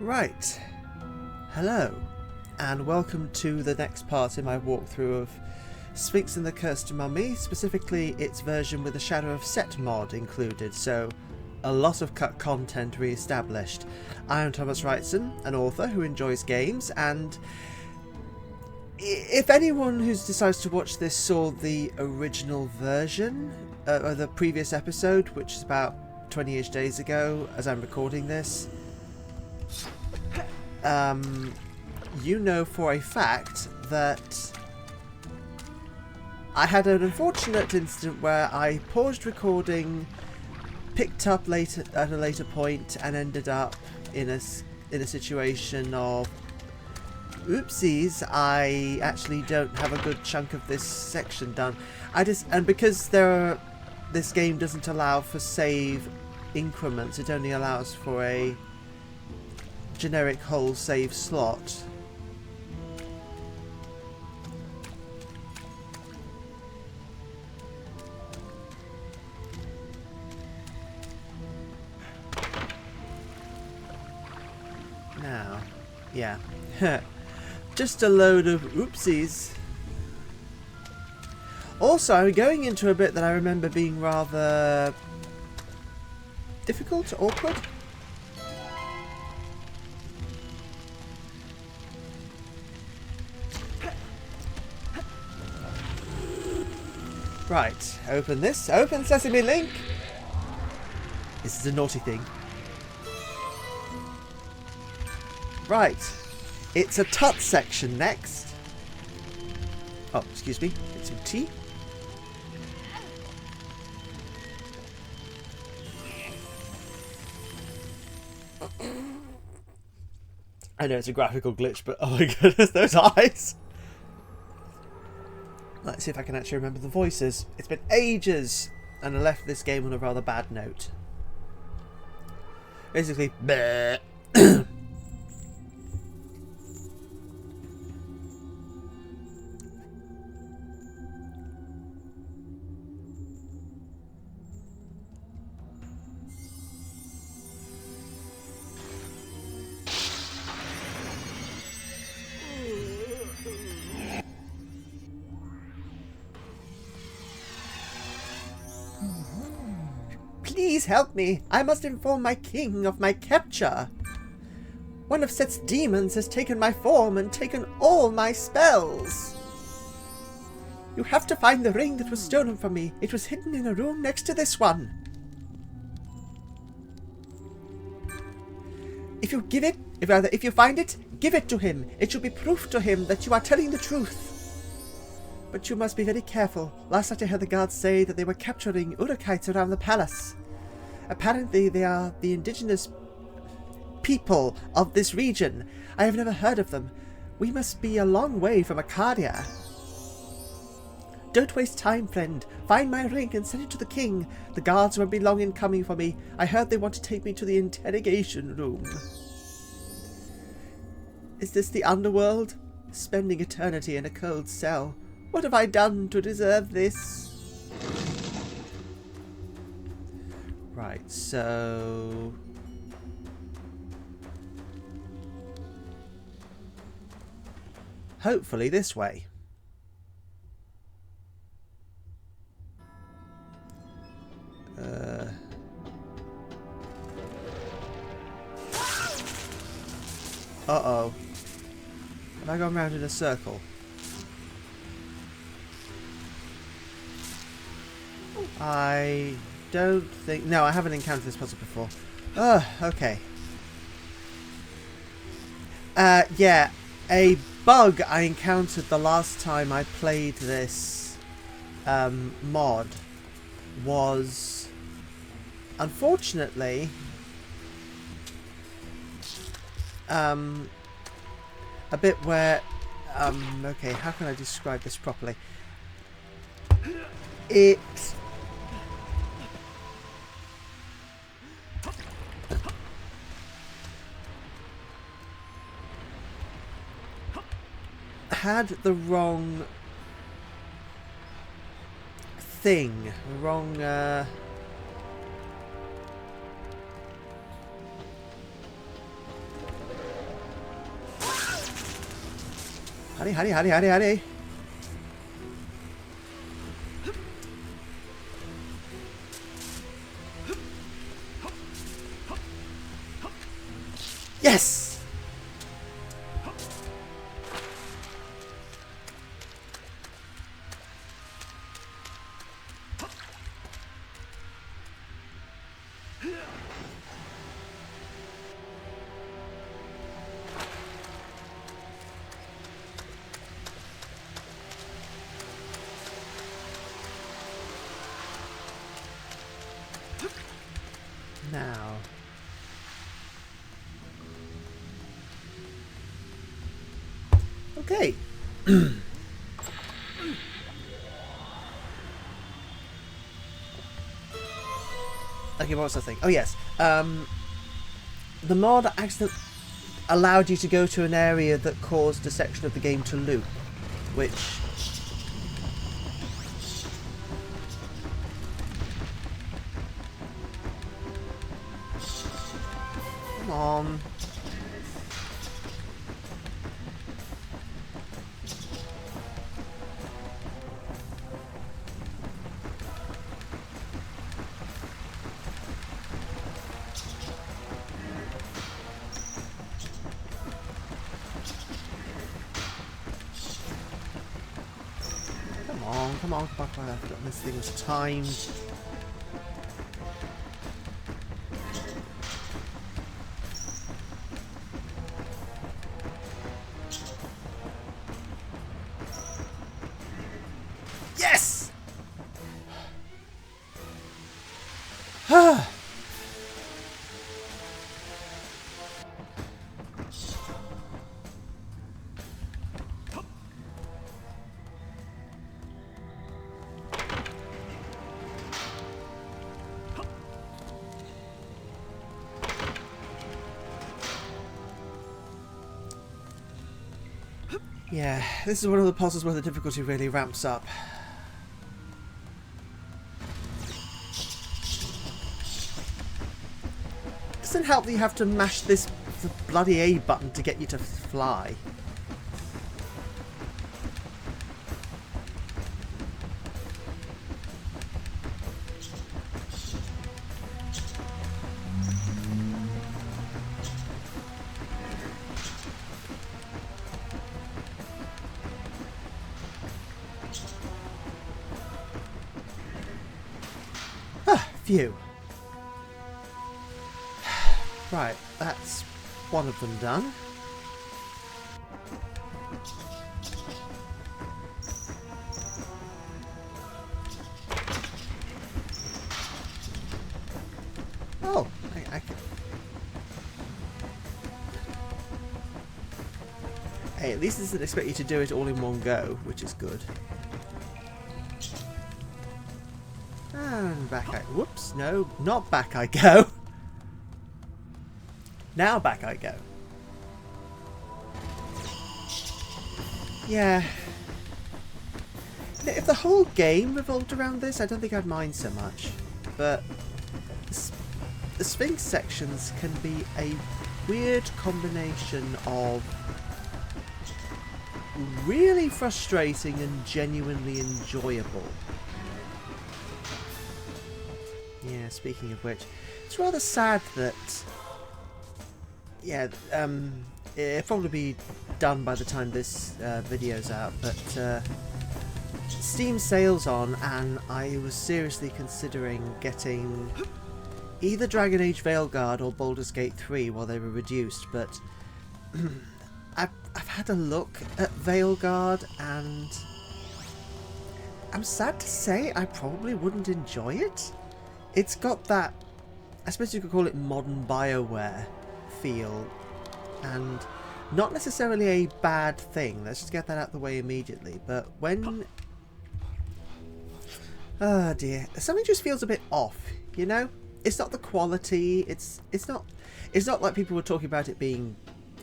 Right, hello, and welcome to the next part in my walkthrough of Sphinx and the Cursed Mummy, specifically its version with the Shadow of Set mod included, so a lot of cut content re-established. I am Thomas Wrightson, an author who enjoys games, and if anyone who decides to watch this saw the original version of the previous episode, which is about 20-ish days ago as I'm recording this, you know for a fact that I had an unfortunate incident where I paused recording, picked up at a later point, and ended up in a situation of oopsies, I actually don't have a good chunk of this section done. And because this game doesn't allow for save increments, it only allows for a generic whole save slot. Now, yeah. Just a load of oopsies. Also, I'm going into a bit that I remember being rather difficult, awkward. Right, open this. Open Sesame Link! This is a naughty thing. Right, it's a tut section next. Oh, excuse me, get some tea. I know it's a graphical glitch, but oh my goodness, those eyes! Let's see if I can actually remember the voices. It's been ages, and I left this game on a rather bad note. Basically, bleh. Please help me. I must inform my king of my capture. One of Set's demons has taken my form and taken all my spells. You have to find the ring that was stolen from me. It was hidden in a room next to this one. If you find it, give it to him. It should be proof to him that you are telling the truth. But you must be very careful. Last night I heard the guards say that they were capturing Urukites around the palace. Apparently they are the indigenous people of this region. I have never heard of them. We must be a long way from Akaria. Don't waste time, friend. Find my ring and send it to the king. The guards won't be long in coming for me. I heard they want to take me to the interrogation room. Is this the underworld? Spending eternity in a cold cell. What have I done to deserve this? Right, so... hopefully this way. Uh-oh. Have I gone round in a circle? I don't think... no, I haven't encountered this puzzle before. Okay. Yeah, a bug I encountered the last time I played this mod was, unfortunately, a bit where... okay, how can I describe this properly? It... had the wrong thing, wrong Howdy, howdy, howdy, howdy, howdy. Yes! Now. Okay. Okay, what was the thing? Oh yes. The mod accidentally allowed you to go to an area that caused a section of the game to loop, which... Come on. Come on, come on, I forgot this thing was timed. Yes! Yeah, this is one of the puzzles where the difficulty really ramps up. Doesn't help that you have to mash the bloody A button to get you to fly. Phew. Right, that's one of them done. Oh, I can... Hey, at least it doesn't expect you to do it all in one go, which is good. And back I... Whoops, no, not back I go. Now back I go. Yeah. If the whole game revolved around this, I don't think I'd mind so much. But the Sphinx sections can be a weird combination of really frustrating and genuinely enjoyable. Yeah, speaking of which, it's rather sad that... Yeah, it'll probably be done by the time this video's out, but Steam sale's on, and I was seriously considering getting either Dragon Age Veilguard or Baldur's Gate 3 while they were reduced, but I've had a look at Veilguard, and I'm sad to say I probably wouldn't enjoy it. It's got that, I suppose you could call it modern BioWare feel, and not necessarily a bad thing. Let's just get that out of the way immediately. But when... Oh dear. Something just feels a bit off, you know? It's not the quality, it's not like people were talking about it being,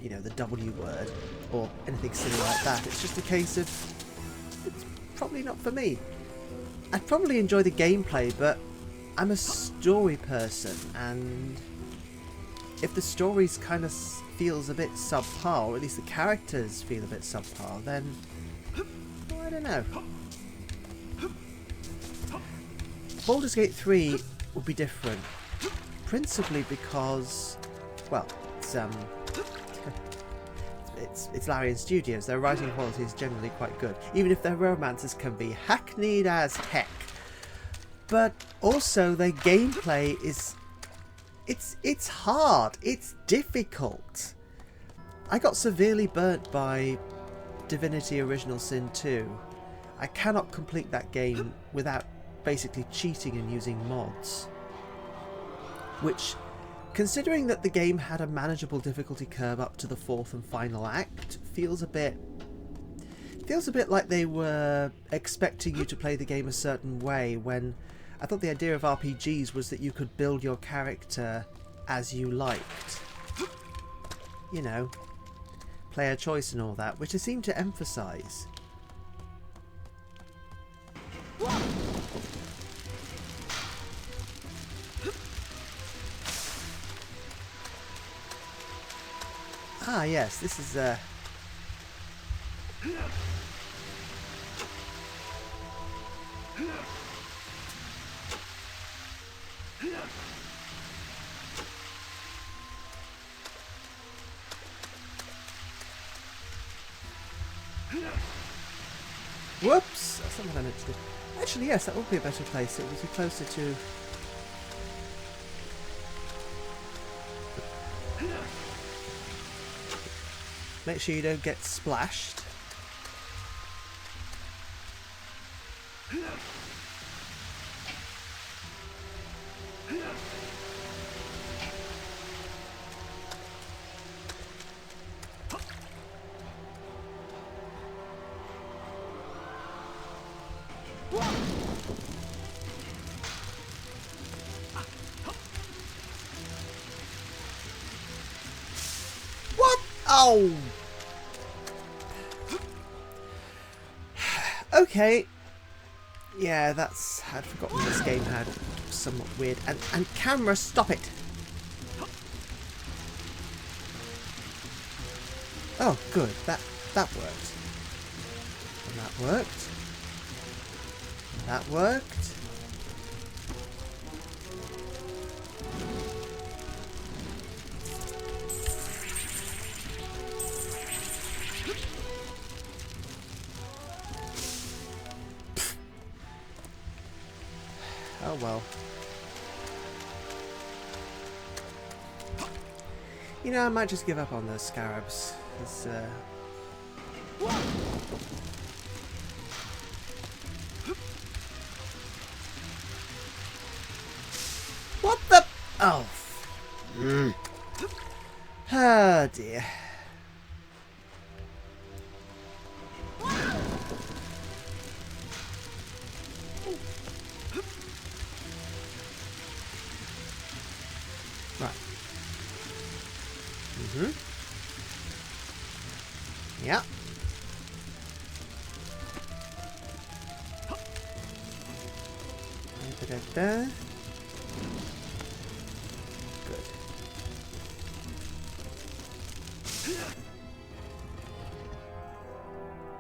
you know, the W word or anything silly like that. It's just a case of it's probably not for me. I'd probably enjoy the gameplay, but I'm a story person, and if the stories kind of feels a bit subpar, or at least the characters feel a bit subpar, then well, I don't know. Baldur's Gate 3 will be different, principally because, well, it's Larian Studios. Their writing quality is generally quite good, even if their romances can be hackneyed as heck. But also their gameplay is it's hard, it's difficult. I got severely burnt by Divinity Original Sin 2. I cannot complete that game without basically cheating and using mods, which, considering that the game had a manageable difficulty curve up to the 4th and final act, feels a bit like they were expecting you to play the game a certain way, when I thought the idea of RPGs was that you could build your character as you liked. You know, player choice and all that, which I seem to emphasise. Ah, yes, this is whoops! That's not what I meant to do. Actually, yes, that would be a better place. It would be closer to... Make sure you don't get splashed. What? Oh! Okay. Yeah, that's... I'd forgotten this game had somewhat weird... And camera, stop it! Oh, good. That worked. And that worked. That worked. Oh well. You know, I might just give up on those scarabs. It's, What the... Oh. Oh dear. Right. Yeah. Da-da-da. Good.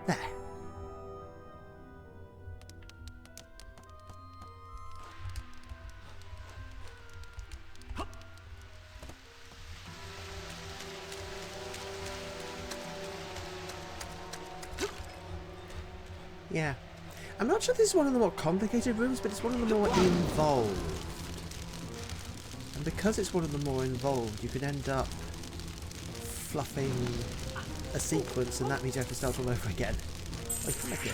There. Yeah. I'm not sure this is one of the more complicated rooms, but it's one of the more involved. And because it's one of the more involved, you can end up fluffing a sequence, and that means you have to start all over again. Like, come here.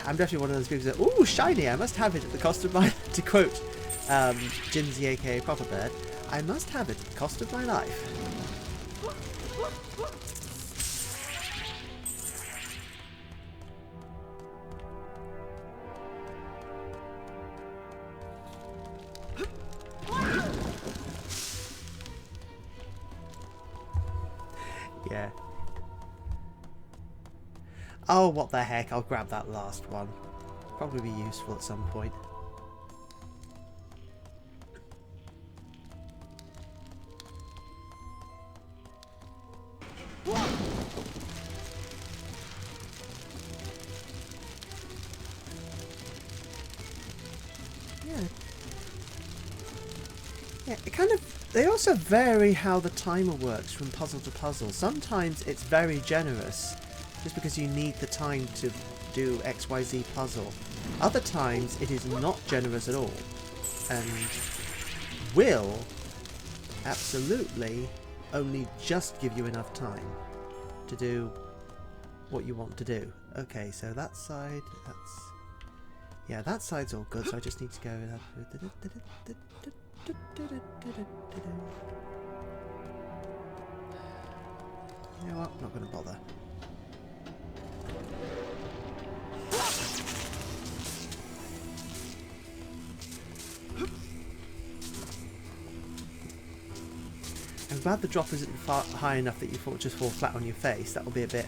I'm definitely one of those people that, ooh, shiny, I must have it at the cost of my... To quote Jinsey, aka Proper Bird, I must have it at the cost of my life. Yeah. Oh, what the heck, I'll grab that last one. Probably be useful at some point. Yeah. Yeah, it kind of... They also vary how the timer works from puzzle to puzzle. Sometimes it's very generous, just because you need the time to do XYZ puzzle. Other times it is not generous at all, and will absolutely only just give you enough time to do what you want to do. Okay, so that side, that's... Yeah, that side's all good, so I just need to go... You know what? I'm not going to bother. I'm glad the drop isn't far high enough that you just fall flat on your face. That will be a bit...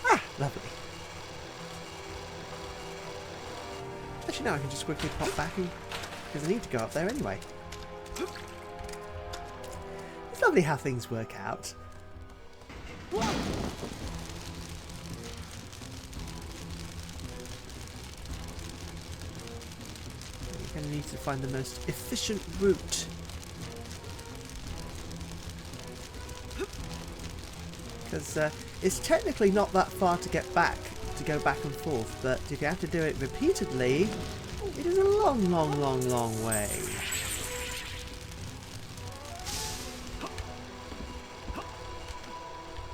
Ah! Lovely. Actually, now I can just quickly pop back and... because I need to go up there anyway. It's lovely how things work out. You're going to need to find the most efficient route. Because it's technically not that far to get back, to go back and forth, but if you have to do it repeatedly, it is a long, long, long, long way.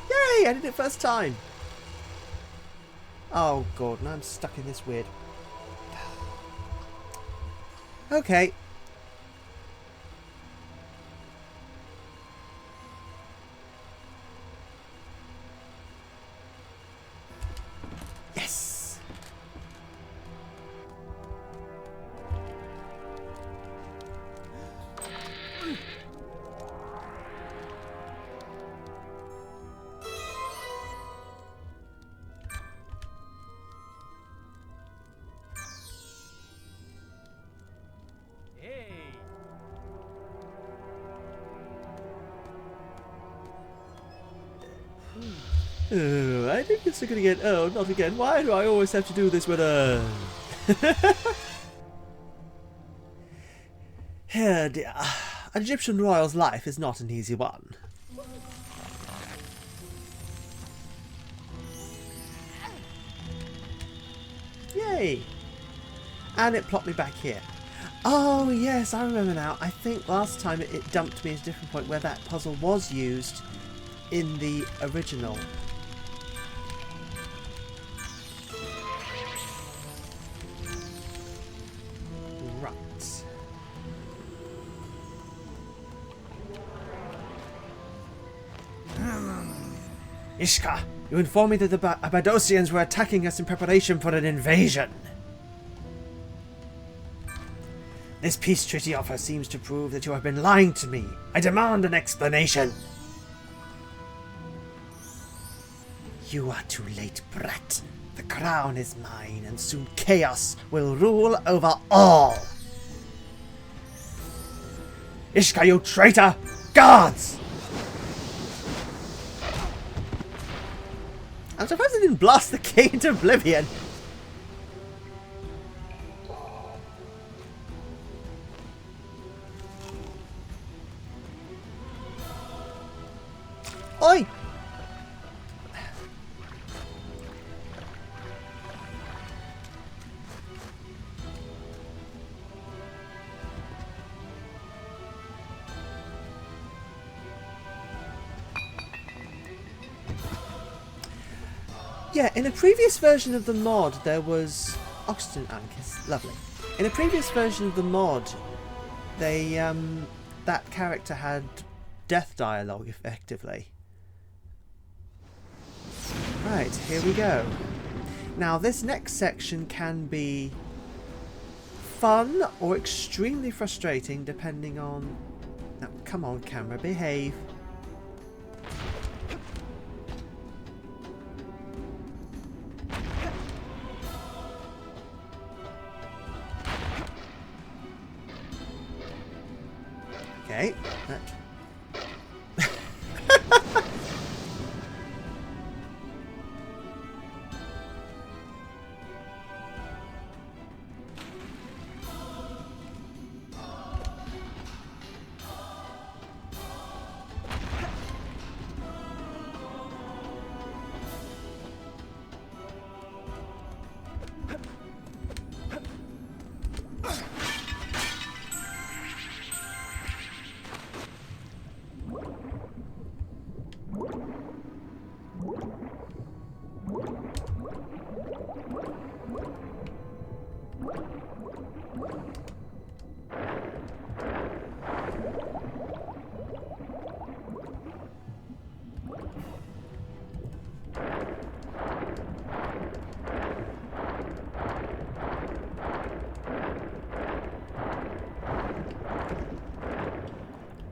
Yay! I did it first time! Oh god, now I'm stuck in this weird... Okay. Yes! Oh, I think it's gonna get... Oh, not again. Why do I always have to do this with a... Oh dear. An Egyptian royal's life is not an easy one. Yay! And it plopped me back here. Oh yes, I remember now. I think last time it dumped me at a different point where that puzzle was used in the original. Right. Ishka, you informed me that the Abadosians were attacking us in preparation for an invasion. This peace treaty offer seems to prove that you have been lying to me. I demand an explanation. You are too late, brat. The crown is mine, and soon chaos will rule over all. Ishka, you traitor! Guards! I'm surprised I didn't blast the king into oblivion. Oi! Yeah, in a previous version of the mod, there was oxygen anchors. Lovely. In a previous version of the mod, they that character had death dialogue effectively. Right, here we go. Now, this next section can be fun or extremely frustrating, depending on... Now, come on, camera, behave. Okay.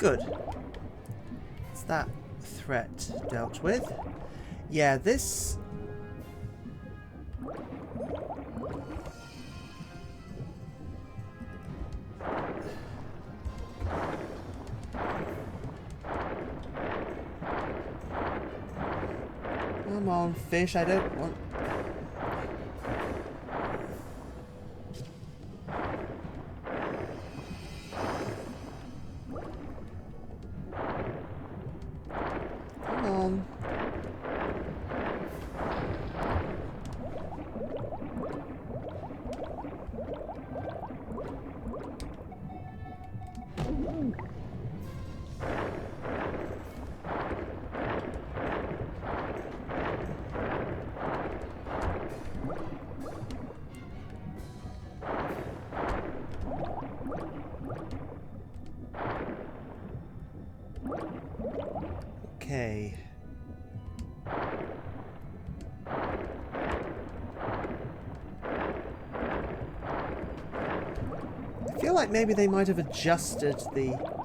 good. It's that threat dealt with. Yeah, this... Come on, fish, I don't want... Come on. Okay. I feel like maybe they might have adjusted the...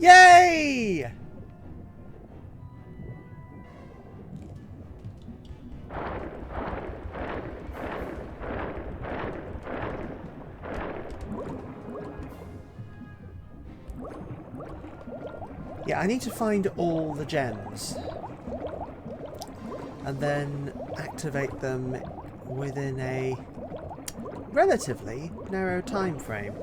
Yay! Yeah, I need to find all the gems and then activate them within a relatively narrow time frame.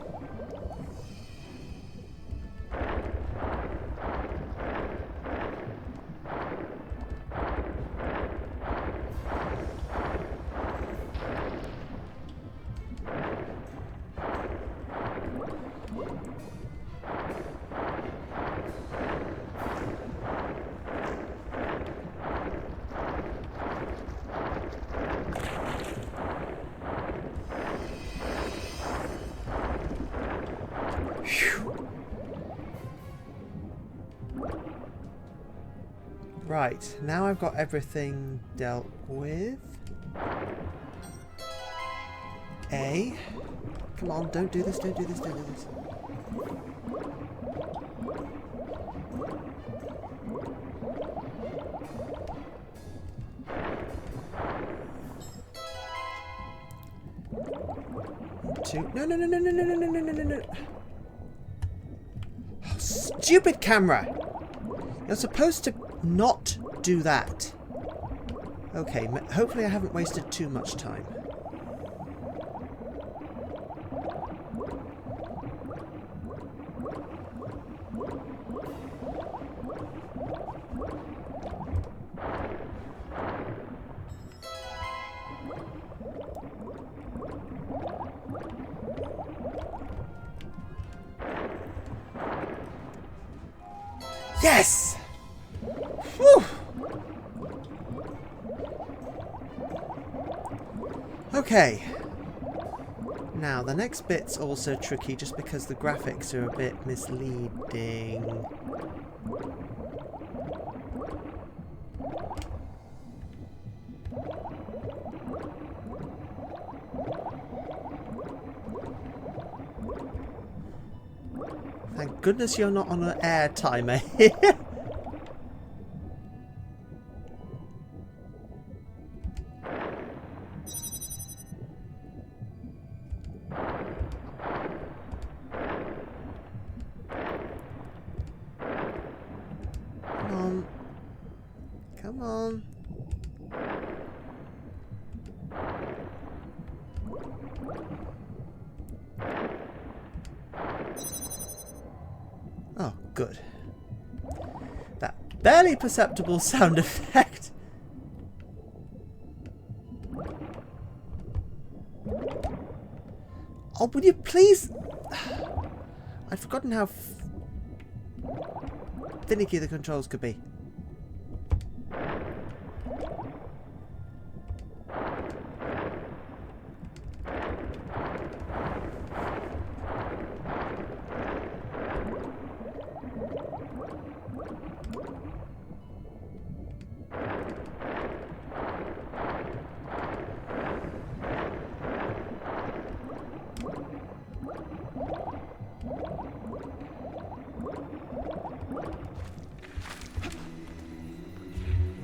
Right, now I've got everything dealt with. A. Come on, don't do this, don't do this, don't do this. Two. No, no, no, no, no, no, no, no, no, no, no. Oh, stupid camera! You're supposed to not do that. Okay, hopefully I haven't wasted too much time. Yes! Whew! Okay. Now, the next bit's also tricky just because the graphics are a bit misleading. Thank goodness you're not on an air timer here. Come on. Come on. Oh, good. That barely perceptible sound effect. Oh, would you please? I'd forgotten how finicky the controls could be.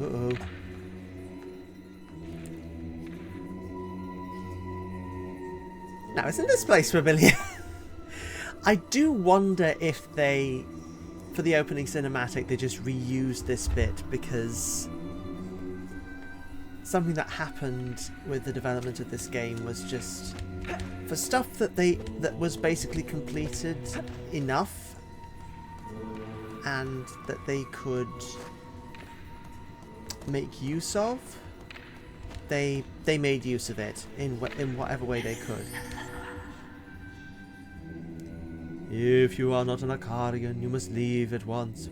Uh-oh. Now, isn't this place familiar? I do wonder if they, for the opening cinematic, they just reused this bit because something that happened with the development of this game was just for stuff that was basically completed enough and that they could make use of. They made use of it in whatever way they could. If you are not an Akarian, you must leave at once.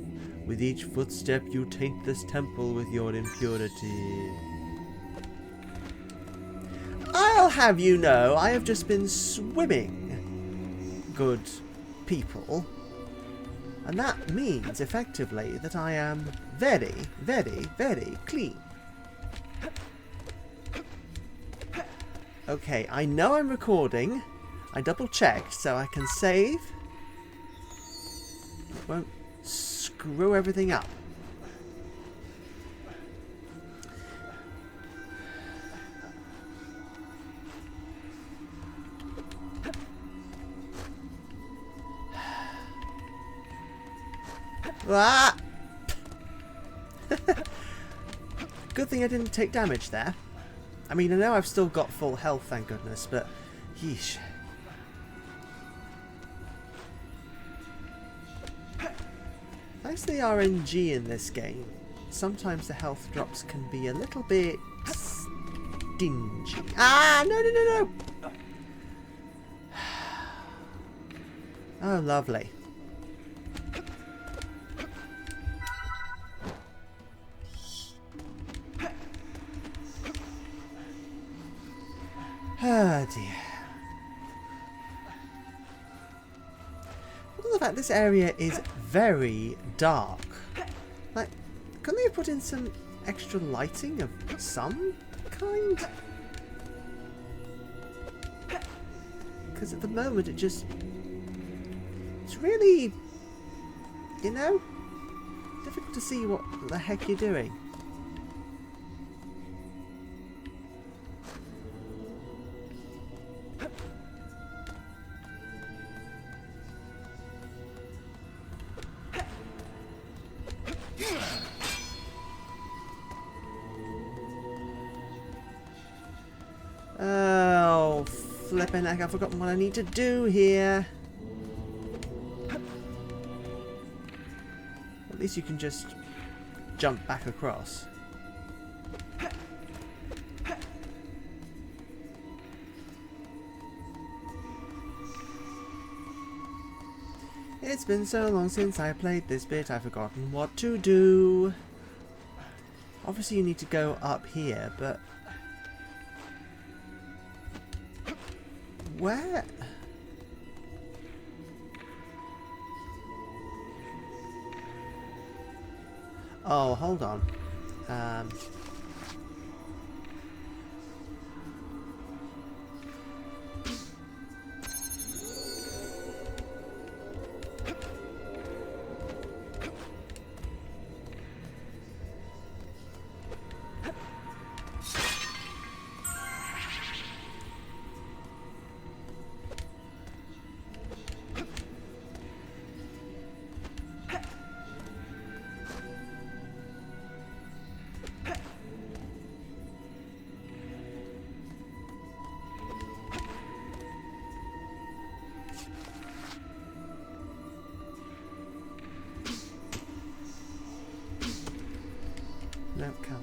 With each footstep you taint this temple with your impurity. I'll have you know, I have just been swimming, good people. And that means, effectively, that I am very, very, very clean. Okay, I know I'm recording. I double-checked so I can save. It won't screw everything up. Ah! Good thing I didn't take damage there. I mean, I know I've still got full health, thank goodness, but yeesh. Thanks to the RNG in this game, sometimes the health drops can be a little bit stingy. Ah, no, no, no, no! Oh, lovely. Oh dear. Well, the fact this area is very dark. Like, couldn't they have put in some extra lighting of some kind? Because at the moment it's really, you know, difficult to see what the heck you're doing. Oh, flippin' heck, I've forgotten what I need to do here. At least you can just jump back across. It's been so long since I played this bit, I've forgotten what to do. Obviously you need to go up here, but where? Oh, hold on.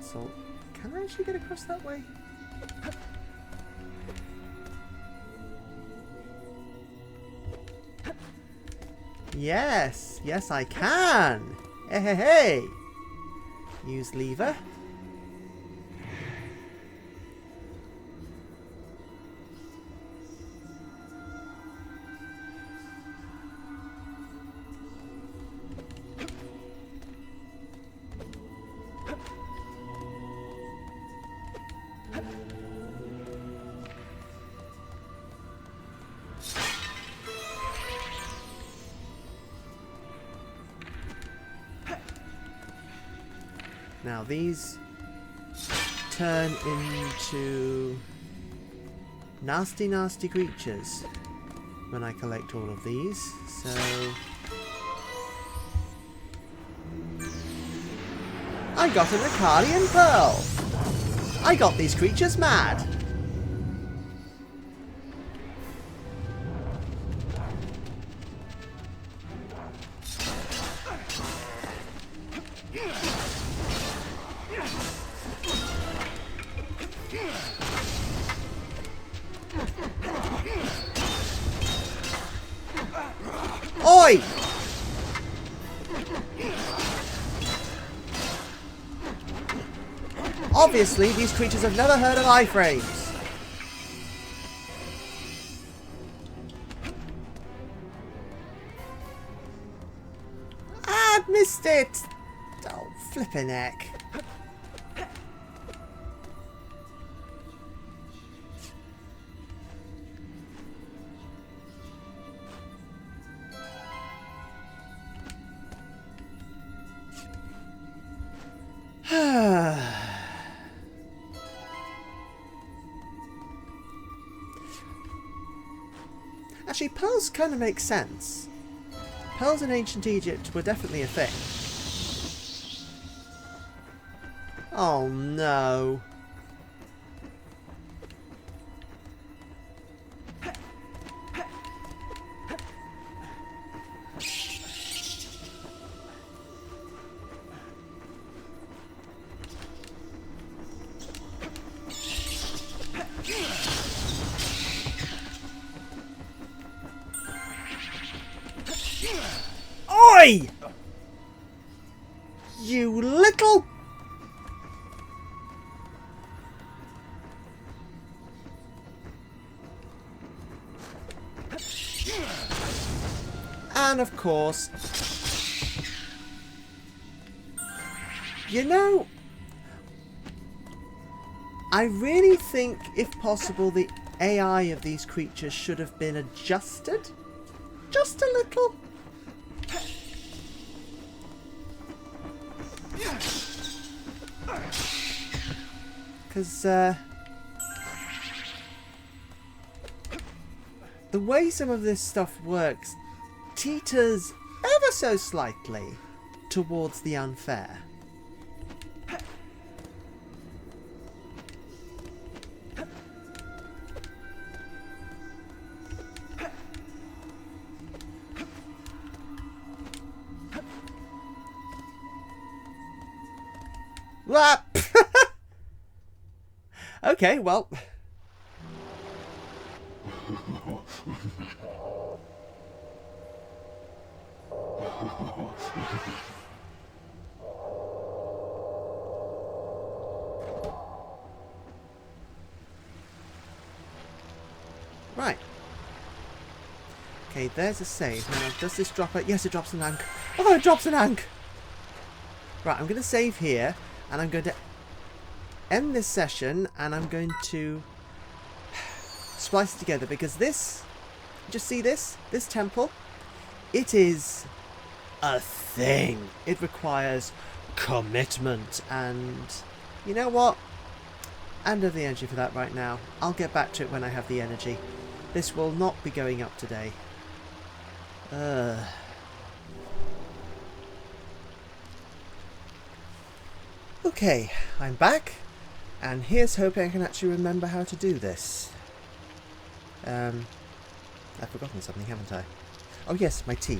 castle. Can I actually get across that way? Yes! Yes, I can! Hey, hey, hey! Use lever. Now these turn into nasty, nasty creatures when I collect all of these, so... I got an Akarian Pearl! I got these creatures mad! Oi! Obviously, these creatures have never heard of iframes. Ah, missed it! Oh, flippin' heck. Actually, pearls kind of make sense. Pearls in ancient Egypt were definitely a thing. Oh no. Oi! You little... And of course... You know... I really think, if possible, the AI of these creatures should have been adjusted. Just a little. Because, the way some of this stuff works teeters ever so slightly towards the unfair. Okay, well. Right. Okay, there's a save. Now, does this drop it? Yes, it drops an ank. Oh, it drops an ank! Right, I'm going to save here, and I'm going to end this session, and I'm going to splice it together, because this, just see this temple, it is a thing. It requires commitment, and you know what? I don't have the energy for that right now. I'll get back to it when I have the energy. This will not be going up today. Okay, I'm back. And here's hoping I can actually remember how to do this. I've forgotten something, haven't I? Oh yes, my tea.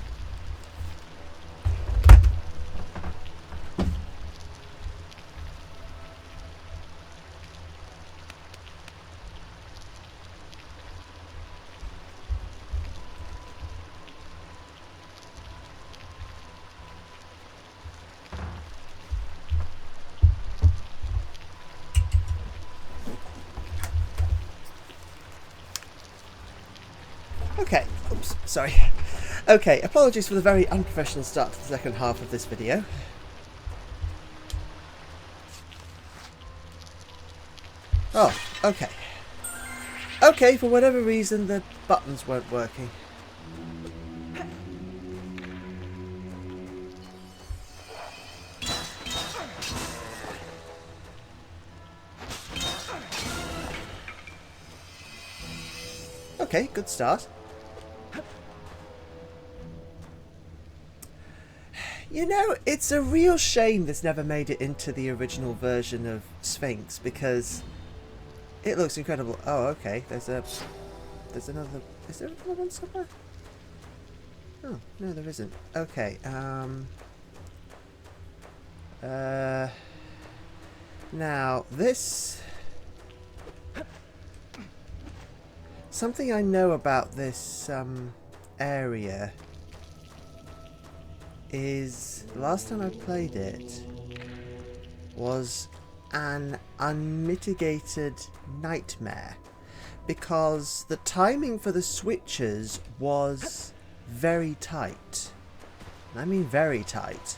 Okay, oops, sorry. Okay, apologies for the very unprofessional start to the second half of this video. Oh, okay. Okay, for whatever reason the buttons weren't working. Okay, good start. You know, it's a real shame this never made it into the original version of Sphinx, because it looks incredible. Oh, okay, there's another... Is there another one somewhere? Oh, no there isn't. Okay, now, this... Something I know about this, area is last time I played it was an unmitigated nightmare, because the timing for the switches was very tight. I mean very tight.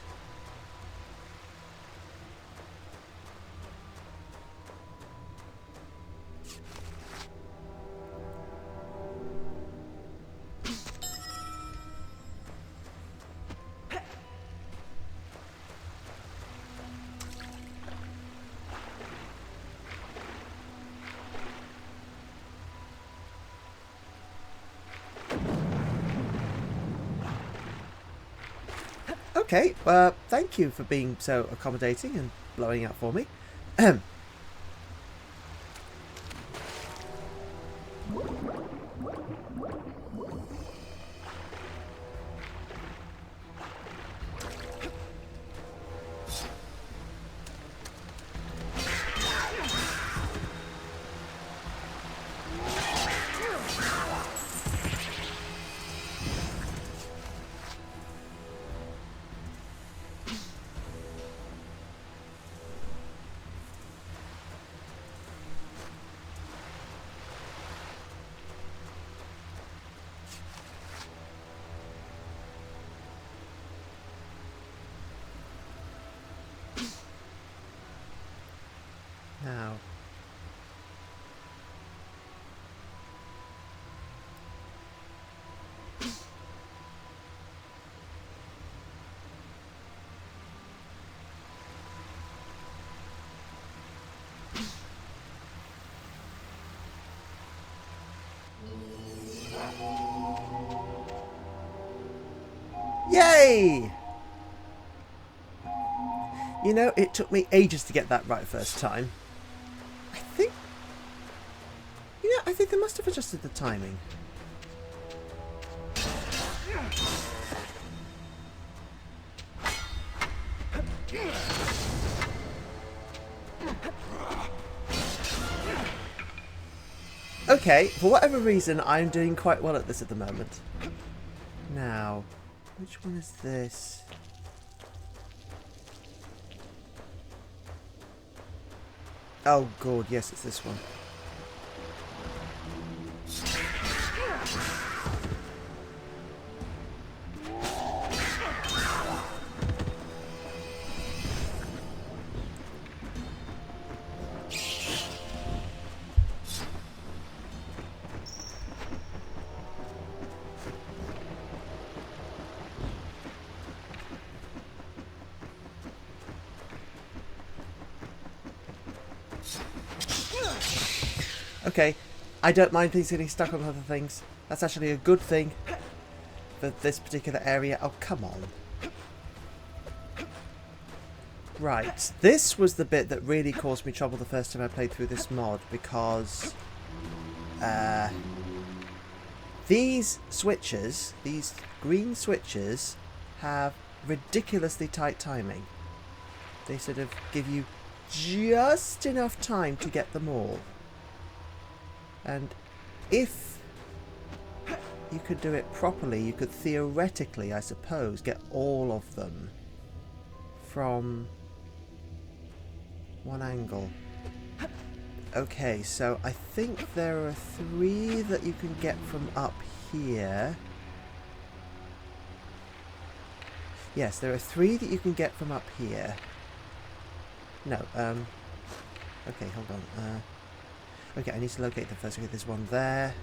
Okay, thank you for being so accommodating and blowing up for me. Now, yay! You know, it took me ages to get that right first time. I think they must have adjusted the timing. Okay, for whatever reason, I'm doing quite well at this at the moment. Now, which one is this? Oh god, yes, it's this one. Okay, I don't mind things getting stuck on other things. That's actually a good thing for this particular area. Oh, come on. Right, this was the bit that really caused me trouble the first time I played through this mod, because these switches, these green switches, have ridiculously tight timing. They sort of give you just enough time to get them all. And if you could do it properly, you could theoretically, I suppose, get all of them from one angle. Okay, so I think there are 3 that you can get from up here. Yes, there are 3 that you can get from up here. No, okay, hold on. Okay, I need to locate them first. Okay, there's one there.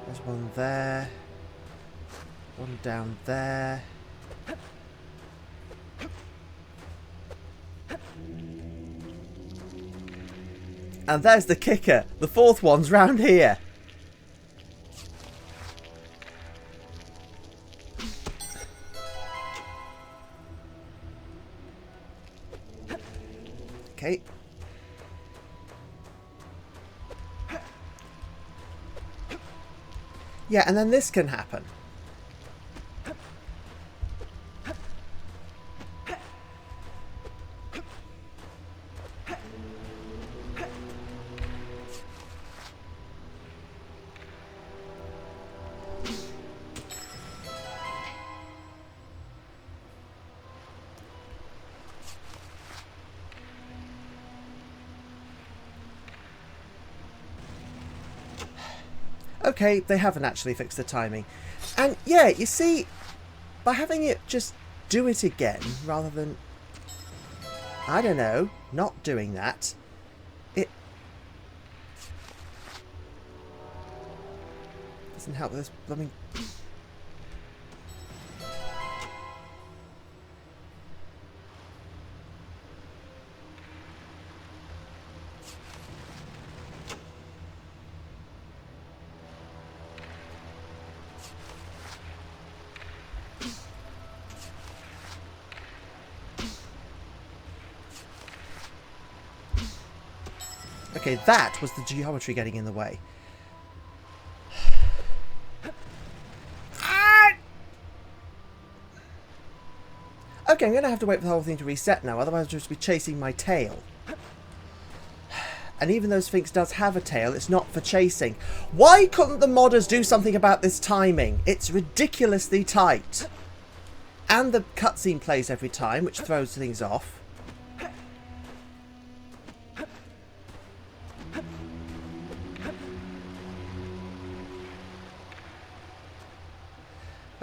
There's one there. One down there. And there's the kicker. The 4th one's round here. Okay. Yeah, and then this can happen. Okay, they haven't actually fixed the timing. And yeah, you see, by having it just do it again, rather than, I don't know, not doing that, it doesn't help this blooming... Okay, that was the geometry getting in the way. Okay, I'm going to have to wait for the whole thing to reset now, otherwise I'll just be chasing my tail. And even though Sphinx does have a tail, it's not for chasing. Why couldn't the modders do something about this timing? It's ridiculously tight. And the cutscene plays every time, which throws things off.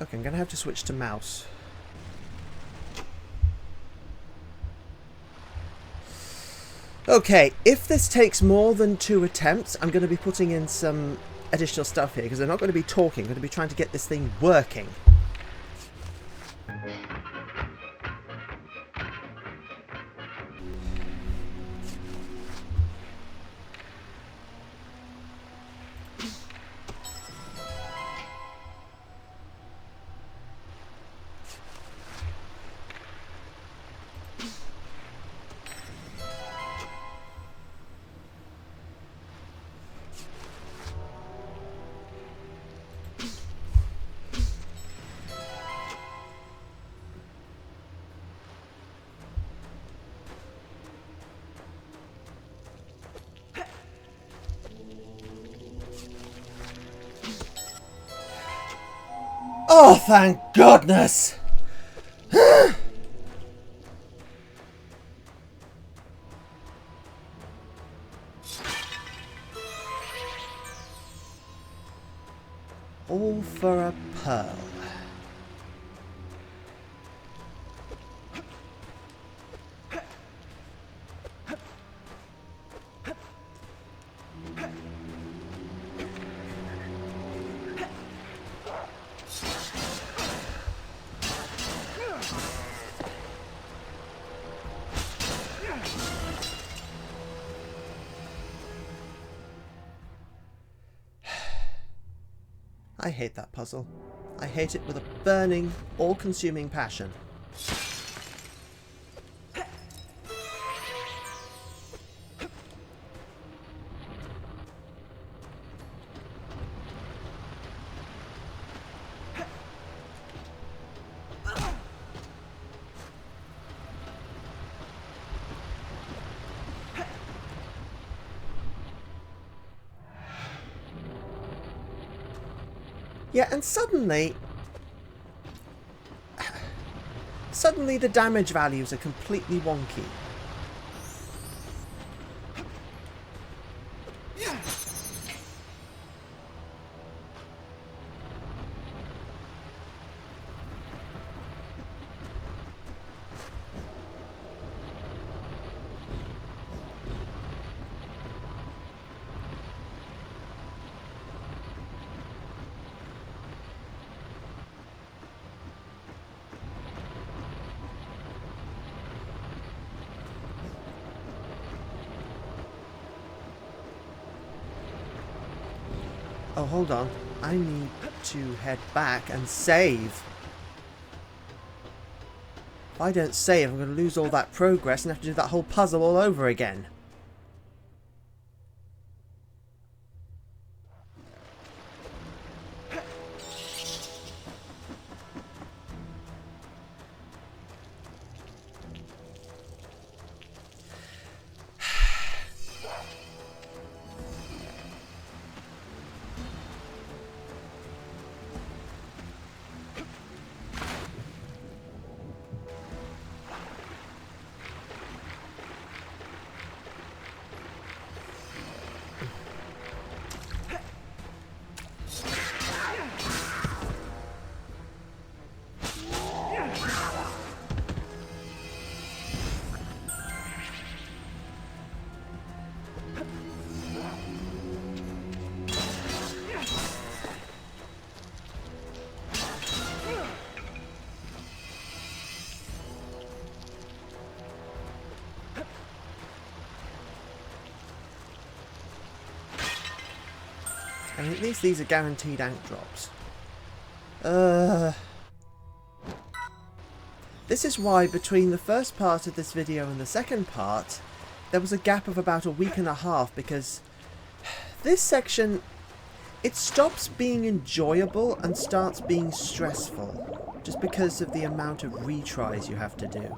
Okay, I'm going to have to switch to mouse. Okay, if this takes more than 2 attempts, I'm going to be putting in some additional stuff here, because I'm not going to be talking, I'm going to be trying to get this thing working. Oh, thank goodness! All for a pearl. I hate that puzzle. I hate it with a burning, all-consuming passion. Yeah, and suddenly the damage values are completely wonky. Oh, hold on. I need to head back and save. If I don't save, I'm going to lose all that progress and have to do that whole puzzle all over again. And at least these are guaranteed ant drops. This is why between the first part of this video and the second part, there was a gap of about a week and a half, because this section, it stops being enjoyable and starts being stressful, just because of the amount of retries you have to do.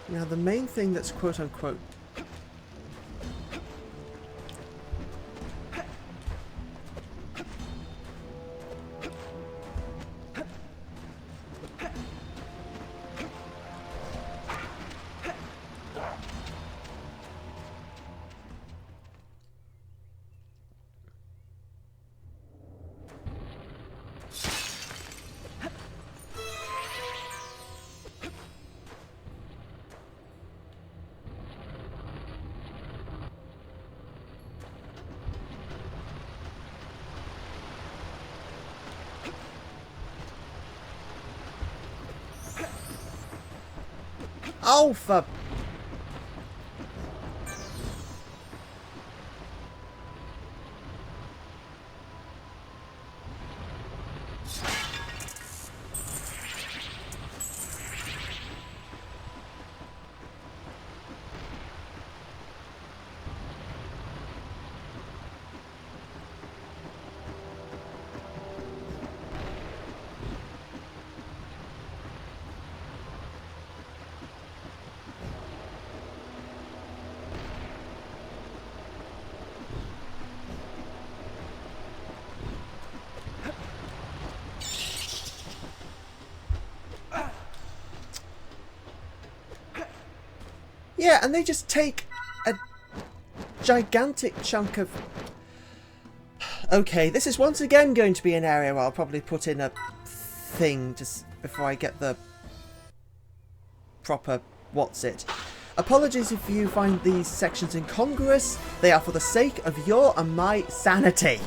Now, the main thing that's quote-unquote oh, for... Yeah, and they just take a gigantic chunk of... Okay, this is once again going to be an area where I'll probably put in a thing just before I get the proper what's it. Apologies if you find these sections incongruous. They are for the sake of your and my sanity.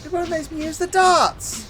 It won't let me use the darts!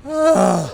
Ugh.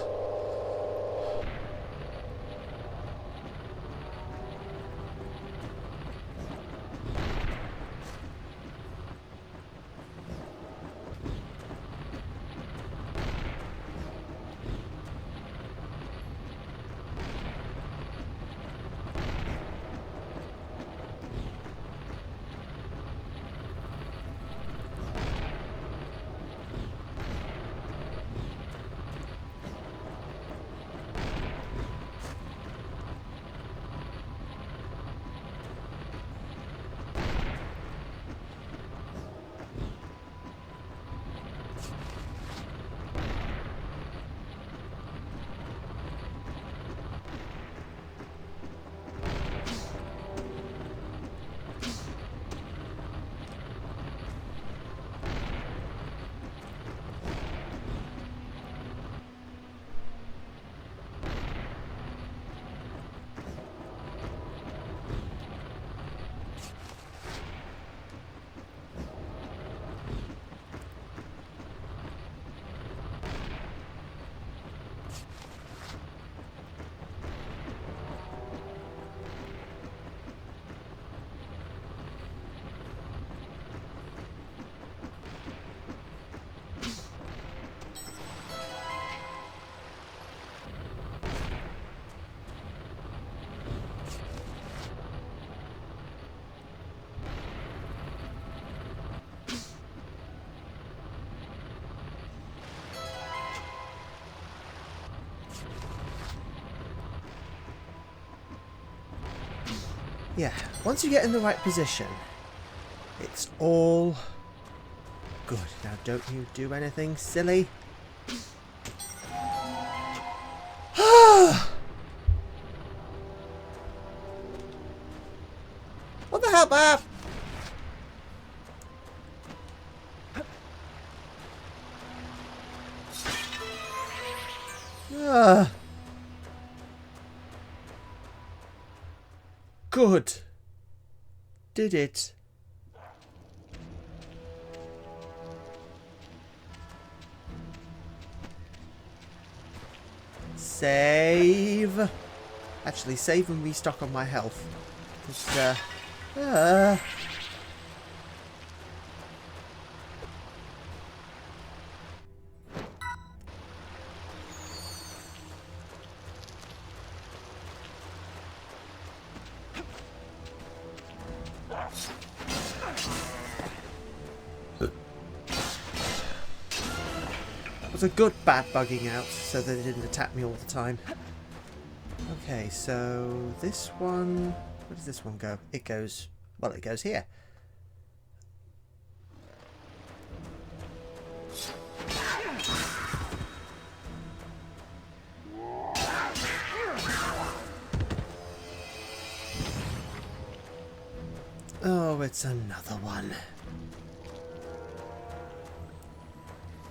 Yeah, once you get in the right position, it's all good. Now don't you do anything silly. What the hell, Bab? Good. Did it. Save. Actually, save and restock on my health. Just, It was a good bat bugging out so that it didn't attack me all the time. Okay, so this one... Where does this one go? It goes... Well, it goes here. Oh, it's another one.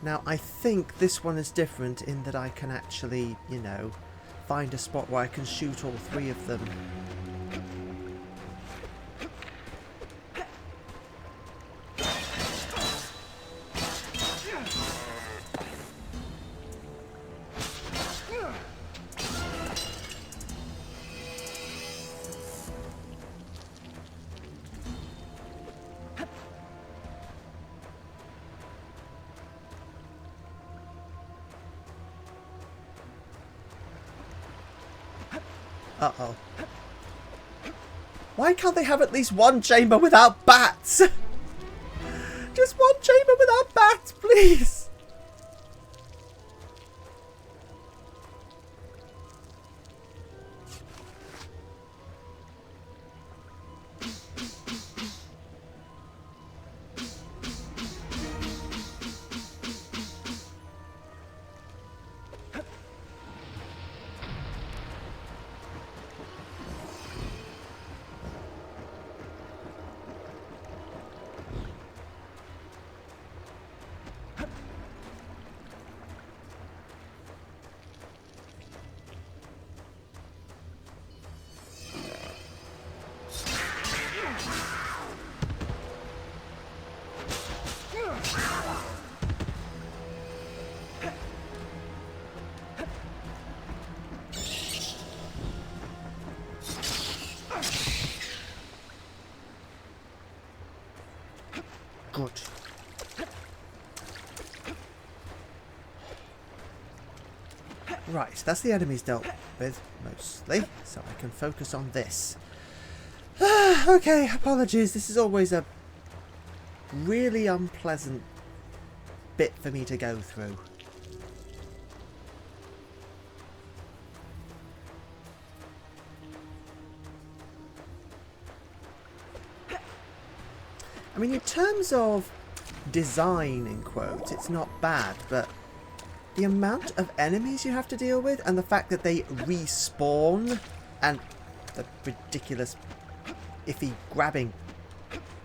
Now, I think this one is different in that I can actually, you know, find a spot where I can shoot all three of them. Uh-oh. Why can't they have at least one chamber without bats? Just one chamber without bats, please. Good. Right, that's the enemies dealt with, mostly, so I can focus on this. Okay, apologies, this is always a really unpleasant bit for me to go through. I mean, in terms of design, in quotes, it's not bad, but the amount of enemies you have to deal with and the fact that they respawn and the ridiculous iffy grabbing.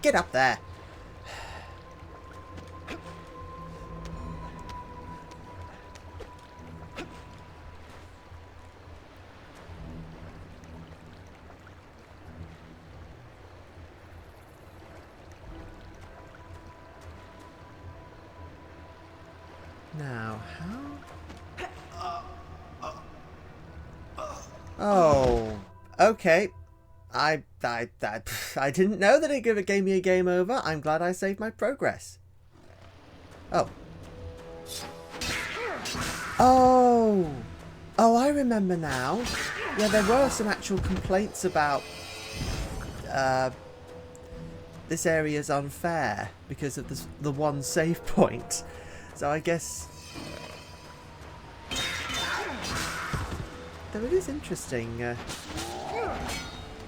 Get up there! Now, how? Oh, okay. I didn't know that it gave me a game over. I'm glad I saved my progress. Oh. Oh. Oh, I remember now. Yeah, there were some actual complaints about this area's unfair because of the one save point. So I guess... Though it is interesting.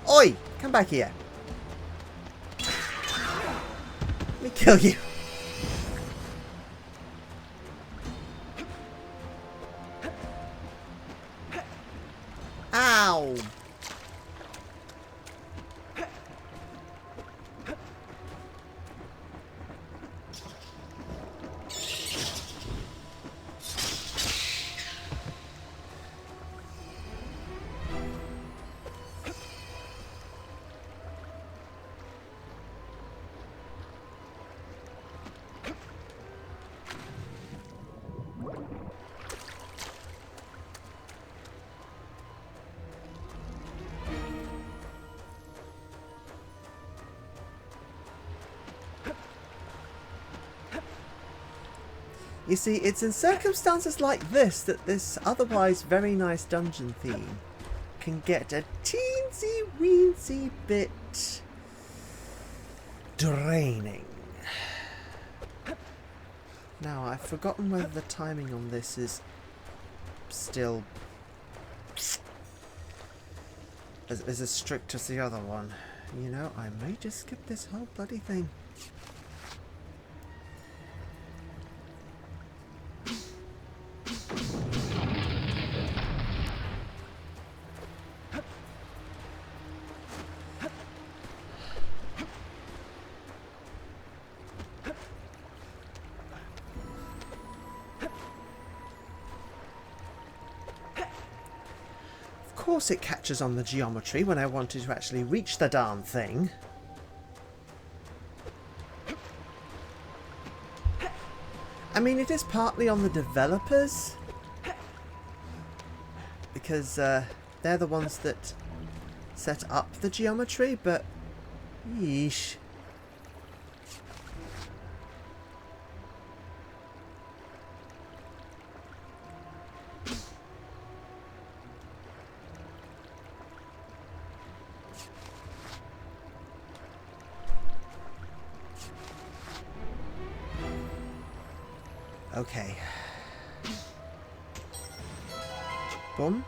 Oi! Come back here. Let me kill you. Ow! You see, it's in circumstances like this that this otherwise very nice dungeon theme can get a teensy weensy bit draining. Now, I've forgotten whether the timing on this is still as strict as the other one. You know, I may just skip this whole bloody thing. Of course it catches on the geometry when I wanted to actually reach the darn thing. I mean, it is partly on the developers, because they're the ones that set up the geometry, but yeesh. Okay. Boom.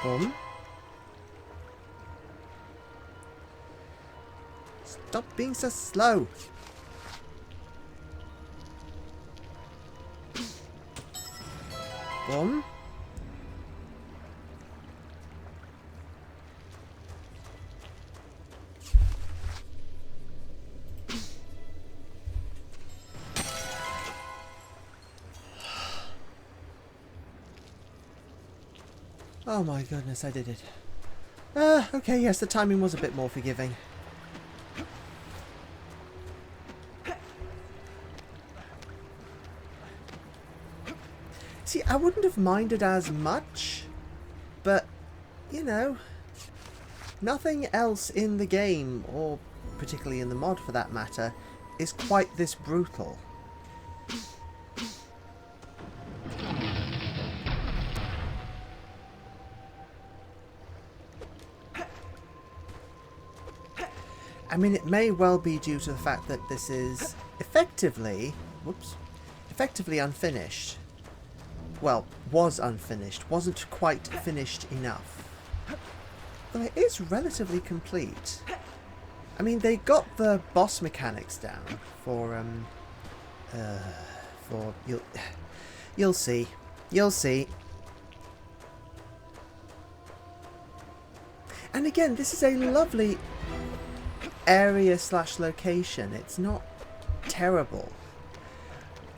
Boom. Stop being so slow. Boom. Oh my goodness, I did it. Okay, yes, the timing was a bit more forgiving. See, I wouldn't have minded as much, but, you know, nothing else in the game, or particularly in the mod for that matter, is quite this brutal. I mean, it may well be due to the fact that this is effectively, effectively unfinished. Well, was unfinished, wasn't quite finished enough. Though it is relatively complete. I mean, they got the boss mechanics down for you'll see. You'll see. And again, this is a lovely area slash location. It's not terrible.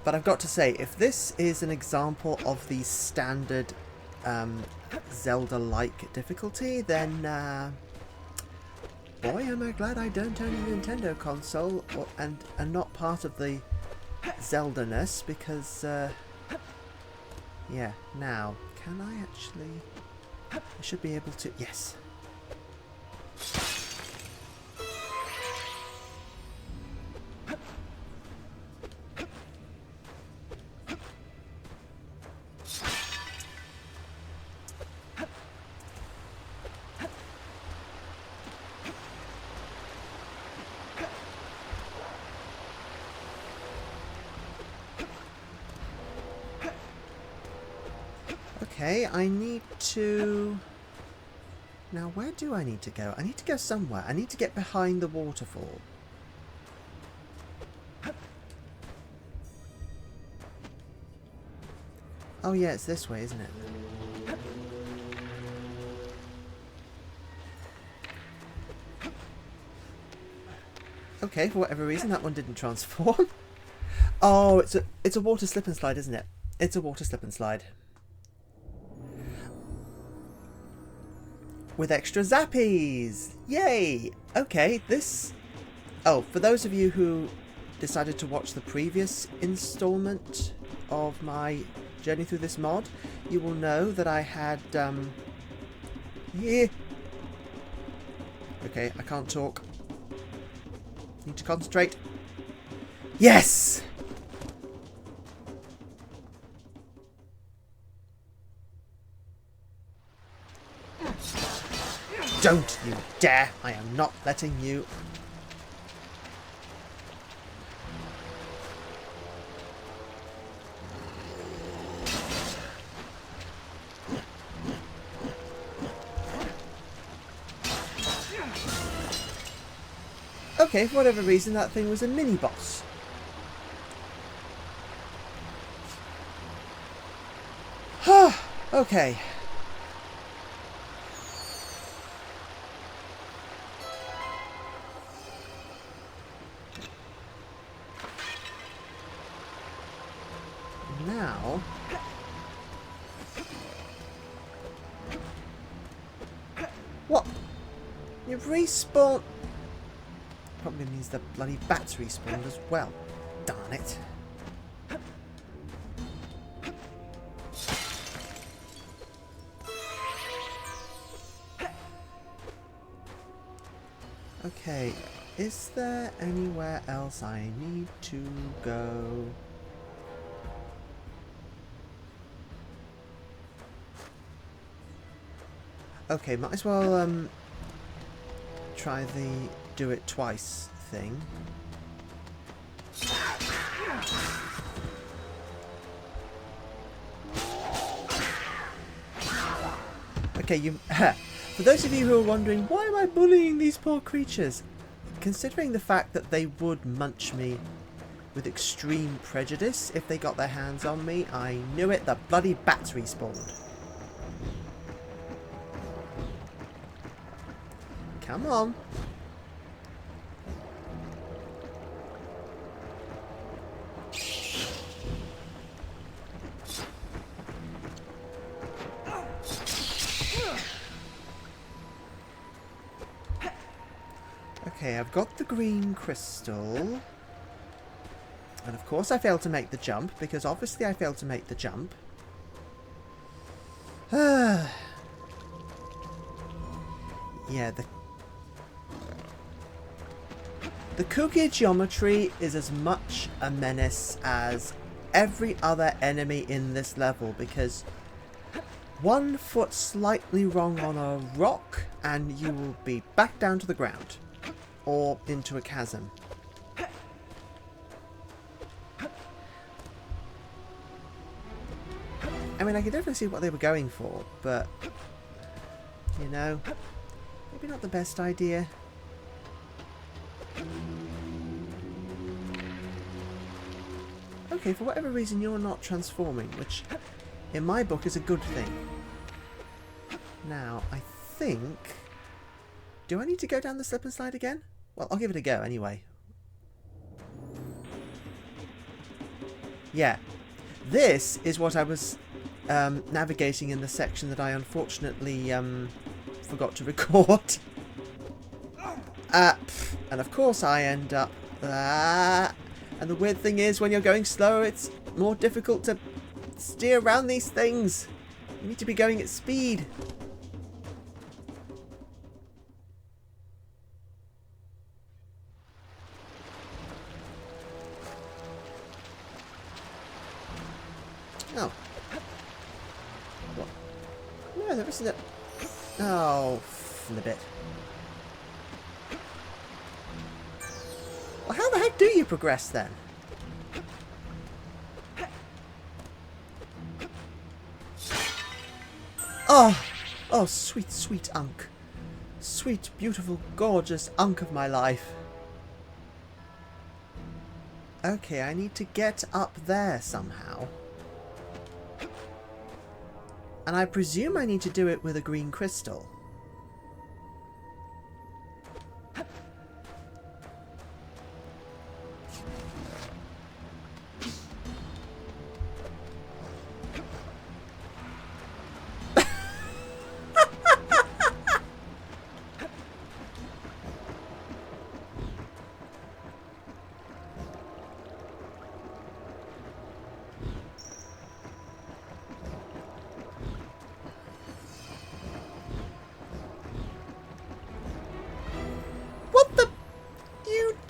But I've got to say, if this is an example of the standard Zelda-like difficulty, then boy, am I glad I don't own a Nintendo console and not part of the Zelda-ness, because yeah, now, can I actually... I should be able to... Yes. Okay, I need to... Now, where do I need to go? I need to go somewhere. I need to get behind the waterfall. Oh yeah, it's this way, isn't it? Okay, for whatever reason, that one didn't transform. Oh, it's a water slip and slide, isn't it? It's a water slip and slide. With extra zappies! Yay! Okay, this... Oh, for those of you who decided to watch the previous installment of my journey through this mod, you will know that I had, Yeah. Okay, I can't talk. Need to concentrate. Yes! Don't you dare! I am not letting you... Okay, for whatever reason, that thing was a mini-boss. Okay. Now... What? You've respawned... Probably means the bloody bats respawned as well. Darn it. Okay, is there anywhere else I need to go? Okay, might as well try the do it twice thing. Okay, you. For those of you who are wondering, why am I bullying these poor creatures? Considering the fact that they would munch me with extreme prejudice if they got their hands on me, I knew it. The bloody bats respawned. Come on. Okay, I've got the green crystal. And of course I failed to make the jump, because obviously I failed to make the jump. Yeah, the cookie geometry is as much a menace as every other enemy in this level, because 1 foot slightly wrong on a rock and you will be back down to the ground. Or into a chasm. I mean, I can definitely see what they were going for, but, you know, maybe not the best idea. Okay, for whatever reason you're not transforming, which in my book is a good thing. Now, I think... Do I need to go down the slip and slide again? Well, I'll give it a go anyway. Yeah. This is what I was navigating in the section that I unfortunately forgot to record. And of course I end up... and the weird thing is, when you're going slow, it's more difficult to steer around these things. You need to be going at speed. Oh. What? No, there isn't a... Oh, flippit. Well, how the heck do you progress then? Oh! Oh, sweet, sweet Unk. Sweet, beautiful, gorgeous Unk of my life. Okay, I need to get up there somehow. And I presume I need to do it with a green crystal.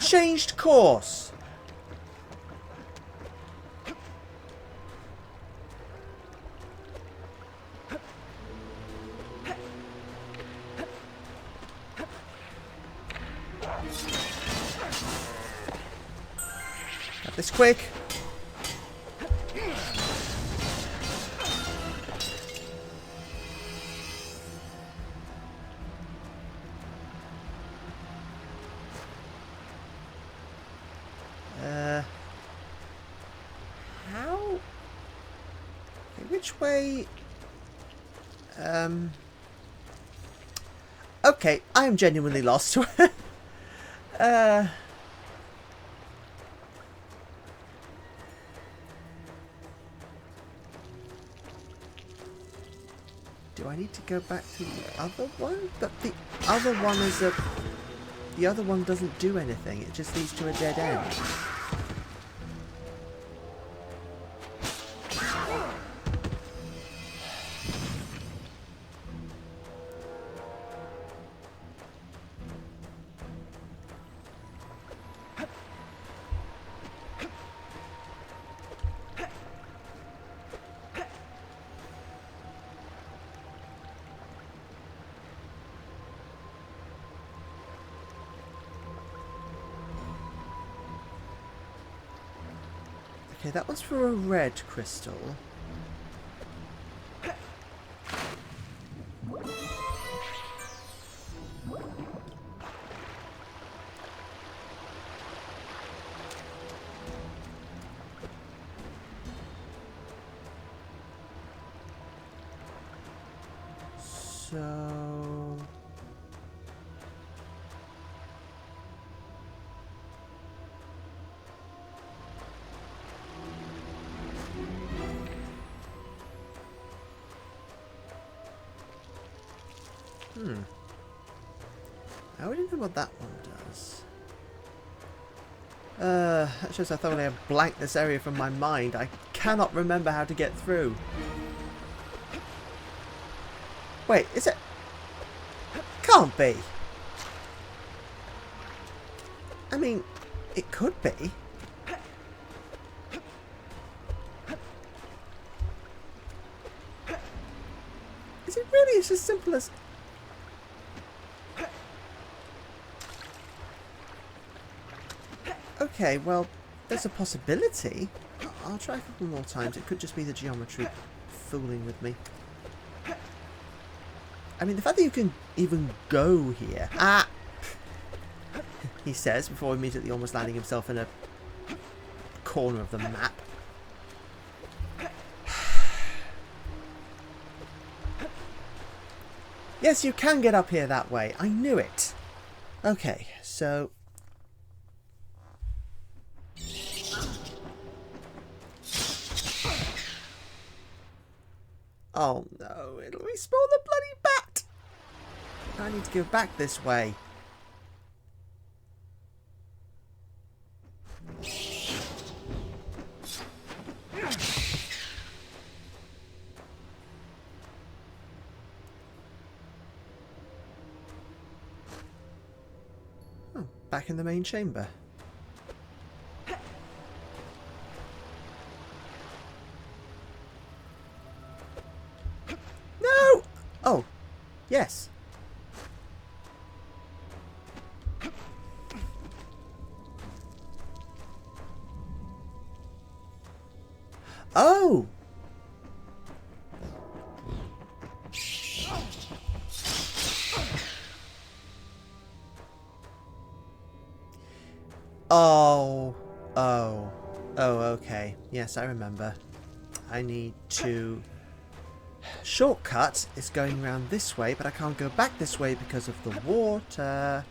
Changed course. Got this quick. Which way? Okay, I am genuinely lost. Do I need to go back to the other one? But the other one is a... The other one doesn't do anything. It just leads to a dead end. Okay, that one's for a red crystal. So... I already know what that one does. That shows how thoroughly I've blanked this area from my mind. I cannot remember how to get through. Wait, is it? Can't be. I mean, it could be. Is it really as simple as... Okay, well, there's a possibility. I'll try a couple more times. It could just be the geometry fooling with me. I mean, the fact that you can even go here... Ah! He says, before immediately almost landing himself in a corner of the map. Yes, you can get up here that way. I knew it. Okay, so... Oh no, it'll respawn the bloody bat! I need to go back this way. Oh, back in the main chamber. No! Oh, yes. Oh! Oh. Oh. Oh, okay. Yes, I remember. I need to... Shortcut is going around this way, but I can't go back this way because of the water.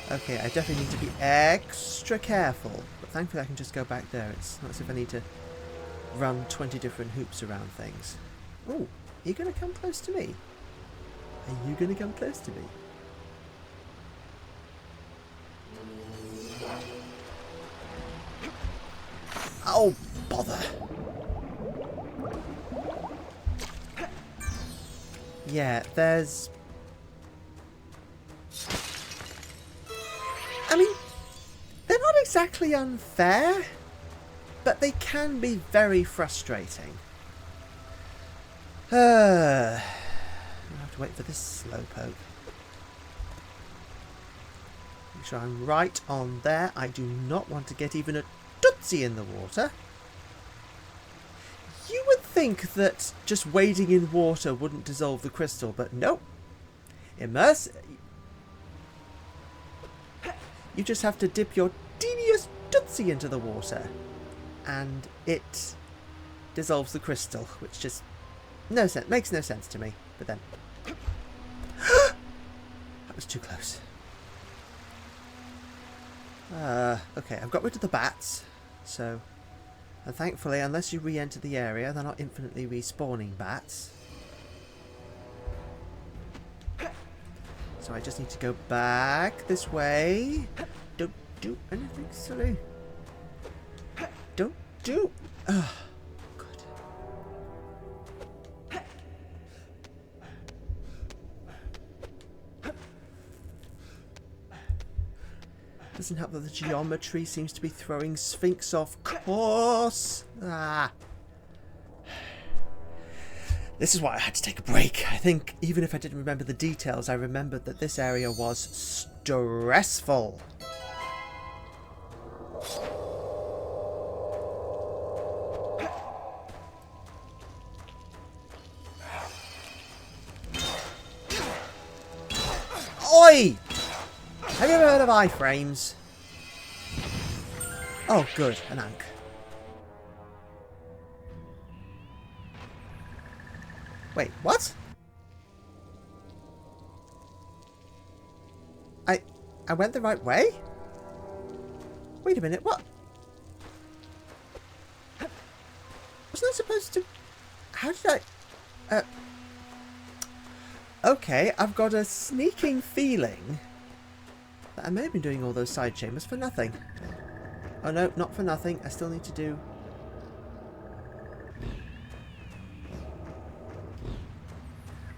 Okay, I definitely need to be extra careful. But thankfully I can just go back there. It's not as if I need to run 20 different hoops around things. Oh, are you going to come close to me? Are you going to come close to me? Oh, bother. Yeah, there's... I mean, they're not exactly unfair, but they can be very frustrating. I'll have to wait for this slowpoke. Make sure I'm right on there. I do not want to get even a tootsie in the water. You would think that just wading in water wouldn't dissolve the crystal, but nope. Immerse... You just have to dip your devious tootsie into the water. And it dissolves the crystal, which just makes no sense to me. But then... That was too close. Okay, I've got rid of the bats. So... And thankfully, unless you re-enter the area, they're not infinitely respawning bats. So I just need to go back this way. Don't do anything silly. Don't do... Oh, good. doesn't help that the geometry seems to be throwing Sphinx off course. Ah. This is why I had to take a break. I think even if I didn't remember the details, I remembered that this area was stressful. Oi! Have you ever heard of iframes? Oh, good, an ank. Wait, what? I went the right way? Wait a minute, what? Wasn't I supposed to... How did I... Okay, I've got a sneaking feeling that I may have been doing all those side chambers for nothing. Oh no, not for nothing. I still need to do...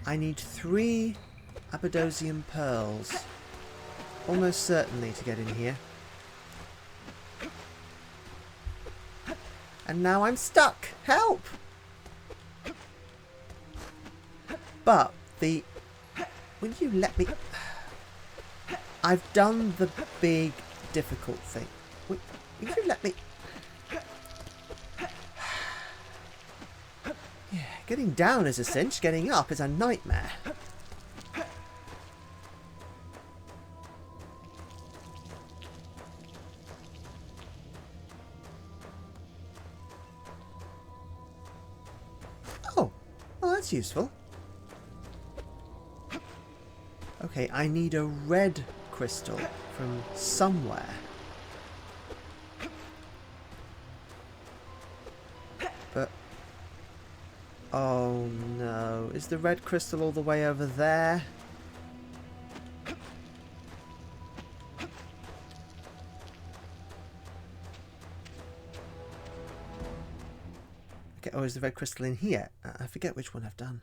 I need 3 Aberdosian pearls. Almost certainly to get in here. And now I'm stuck! Help! But the... Will you let me... I've done the big difficult thing. Will you let me... Yeah, getting down is a cinch, getting up is a nightmare. Oh, well that's useful. Okay, I need a red crystal from somewhere. But... Oh no, is the red crystal all the way over there? Okay, oh, is the red crystal in here? I forget which one I've done.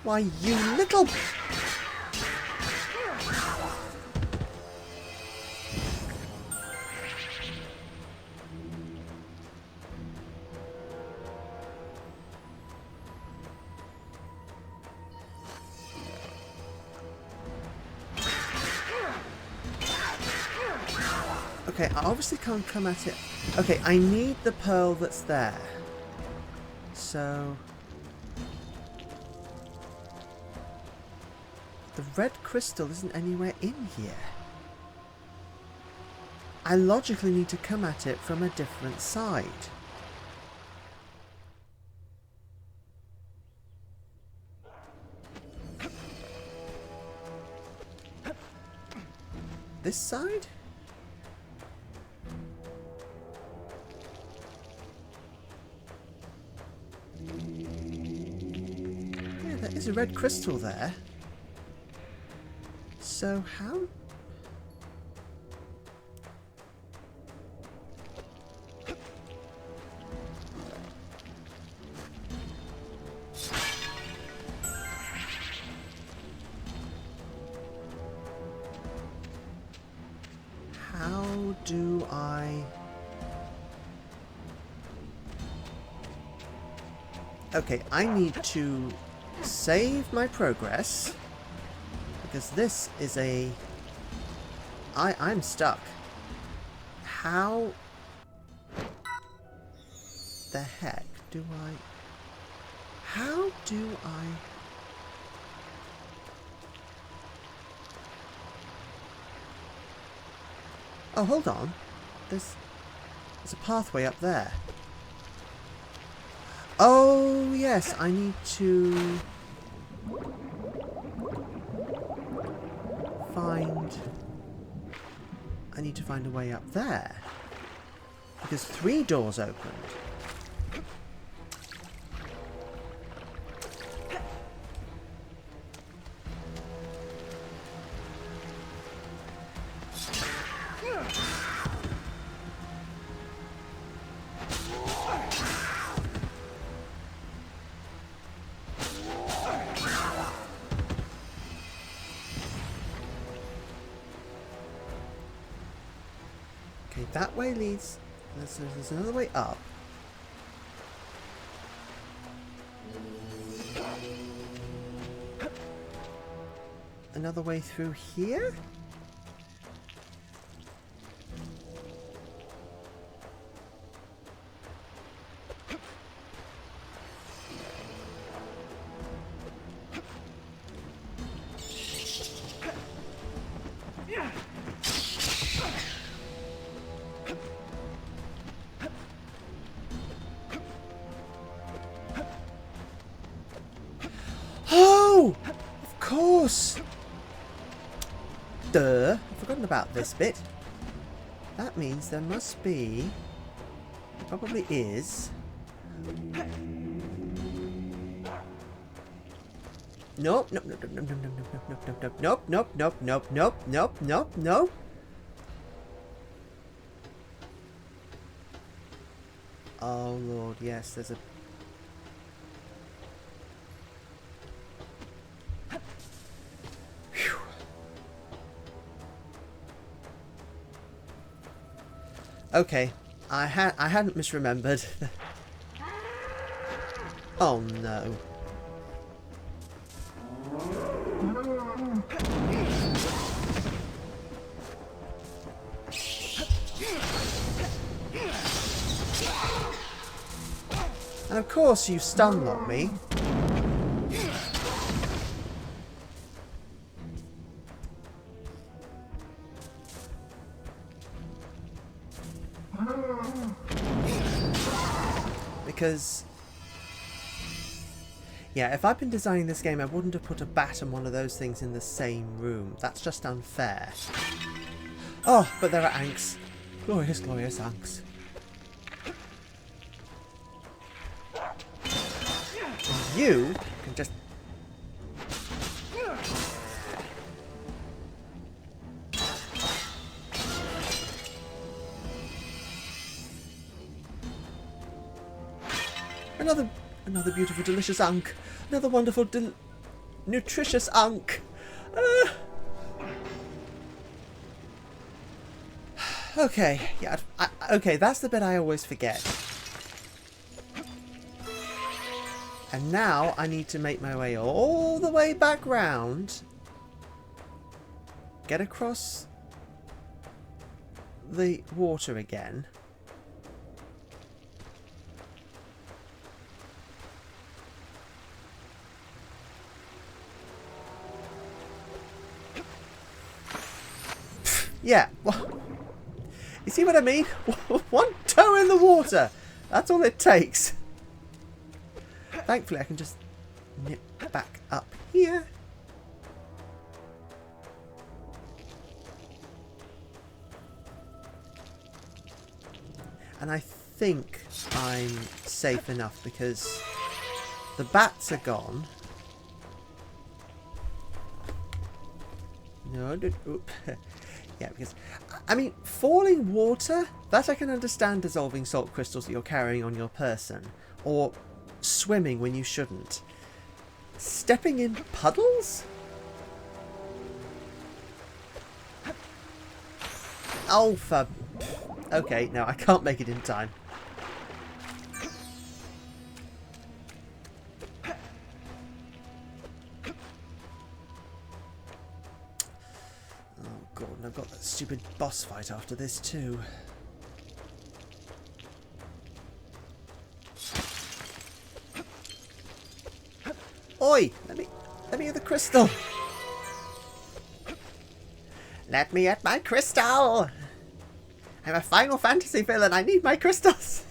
Why, you little... Okay, I obviously can't come at it. Okay, I need the pearl that's there. So... The red crystal isn't anywhere in here. I logically need to come at it from a different side. This side? Yeah, there is a red crystal there. So how? How do I... Okay, I need to save my progress. Because this is a... I'm stuck. How the heck do I... How do I... Oh, hold on. There's a pathway up there. Oh, yes, I need to... I need to find a way up there. Because 3 doors opened. Okay, that way leads... There's another way up. Another way through here? Oh! Of course! Duh! I've forgotten about this bit. That means there must be... There probably is... Nope, nope, nope, nope, nope, nope, nope, nope, nope, nope, nope, nope, nope, nope. Oh Lord, yes, there's a... Whew. Okay, I hadn't misremembered. Oh no. And of course you stun lock me. Because... Yeah, if I'd been designing this game, I wouldn't have put a bat and one of those things in the same room. That's just unfair. Oh, but there are Anks. Glorious, glorious Anks. And you can just... Another beautiful, delicious Ankh. Another wonderful, nutritious Ankh. Okay, yeah, okay, that's the bit I always forget. And now I need to make my way all the way back round. Get across the water again. Yeah, well, you see what I mean? One toe in the water. That's all it takes. Thankfully, I can just nip back up here. And I think I'm safe enough because the bats are gone. No, oop. Yeah, because, I mean, falling water, that I can understand, dissolving salt crystals that you're carrying on your person. Or swimming when you shouldn't. Stepping in puddles? Oh, for... Okay, no, I can't make it in time. God, and I've got that stupid boss fight after this too. Oi! Let me get the crystal! Let me at my crystal! I'm a Final Fantasy villain, I need my crystals!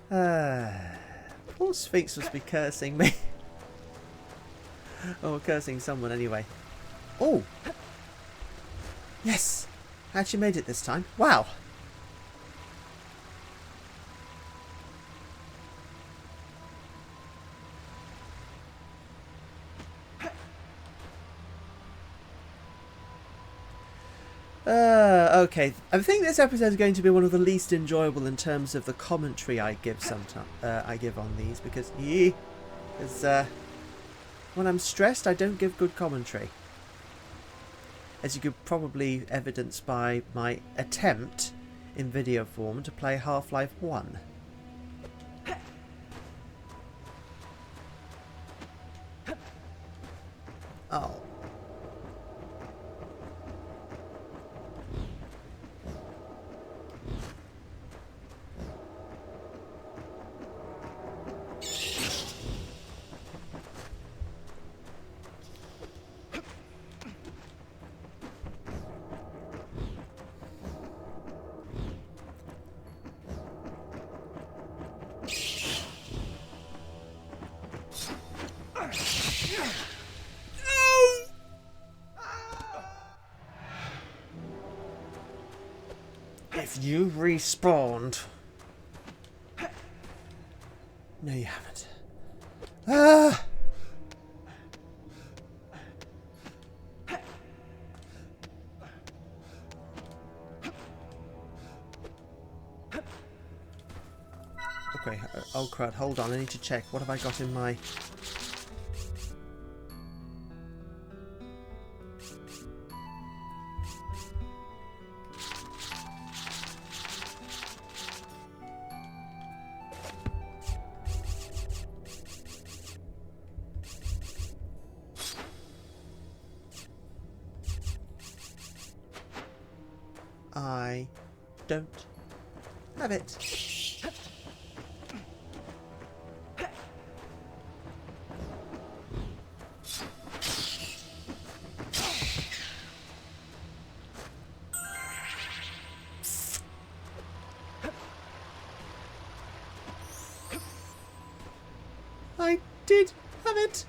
Poor Sphinx must be cursing me. Oh, cursing someone anyway. Oh! Yes! I actually made it this time. Wow! Okay. I think this episode is going to be one of the least enjoyable in terms of the commentary I give sometimes. I give on these because when I'm stressed, I don't give good commentary. as you could probably evidence by my attempt in video form to play Half-Life 1. Oh. If you respawned... No, you haven't. Ah! Okay, oh crud, hold on, I need to check. What have I got in my... I don't have it. I did have it.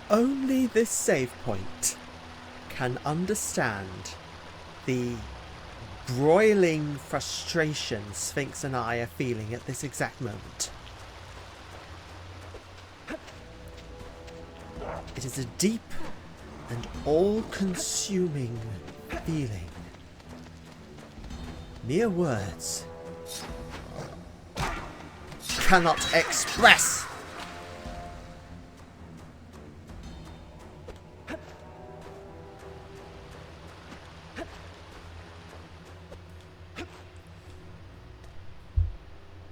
Only this save point can understand the broiling frustration Sphinx and I are feeling at this exact moment. It is a deep and all-consuming feeling. Mere words cannot express.